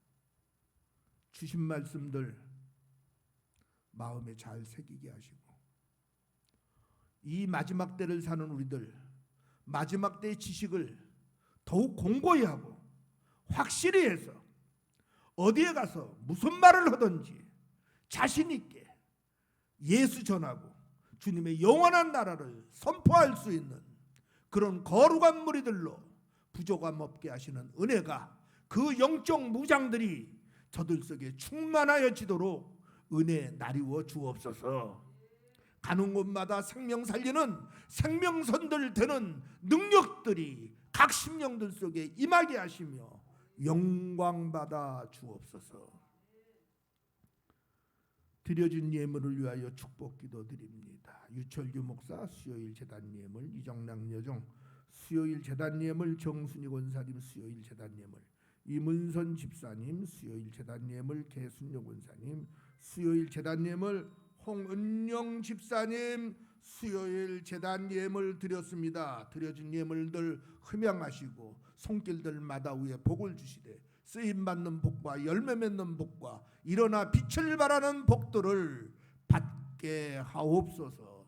주신 말씀들 마음에 잘 새기게 하시고 이 마지막 때를 사는 우리들 마지막 때의 지식을 더욱 공고히 하고 확실히 해서 어디에 가서 무슨 말을 하든지 자신 있게 예수 전하고 주님의 영원한 나라를 선포할 수 있는 그런 거룩한 무리들로 부족함 없게 하시는 은혜가 그 영적 무장들이 저들 속에 충만하여지도록 은혜 나리워 주옵소서. 가는 곳마다 생명 살리는 생명선들 되는 능력들이 각 심령들 속에 임하게 하시며 영광 받아 주옵소서. 드려진 예물을 위하여 축복 기도 드립니다. 유철규 목사 수요일 제단 예물, 이정락 여종 수요일 제단 예물, 정순희 권사님 수요일 제단 예물, 이문선 집사님 수요일 제단 예물, 개순여 권사님 수요일 제단 예물, 홍은영 집사님 수요일 제단 예물 드렸습니다. 드려진 예물들 흠양하시고 손길들마다 위에 복을 주시되 쓰임 받는 복과 열매 맺는 복과 일어나 빛을 발하는 복들을 받게 하옵소서.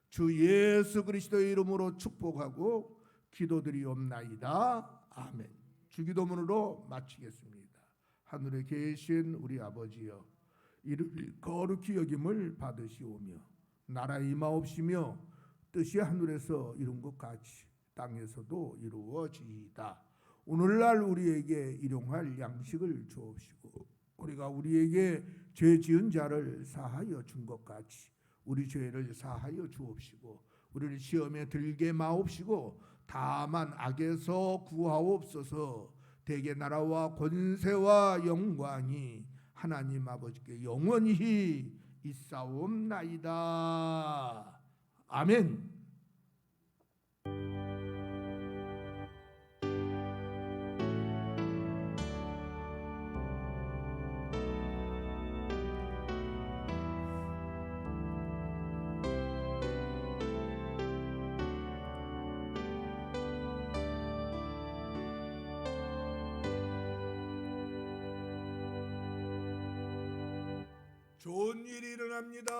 주 예수 그리스도의 이름으로 축복하고 기도드리옵나이다. 아멘. 주기도문으로 마치겠습니다. 하늘에 계신 우리 아버지여, 이름이 거룩히 여김을 받으시오며 나라 임하옵시며 뜻이 하늘에서 이룬 것 같이 땅에서도 이루어지이다. 오늘날 우리에게 일용할 양식을 주옵시고 우리가 우리에게 죄 지은 자를 사하여 준 것 같이 우리 죄를 사하여 주옵시고 우리를 시험에 들게 마옵시고 다만 악에서 구하옵소서. 대개 나라와 권세와 영광이 하나님 아버지께 영원히 있사옵나이다. 아멘. 좋은 일이 일어납니다.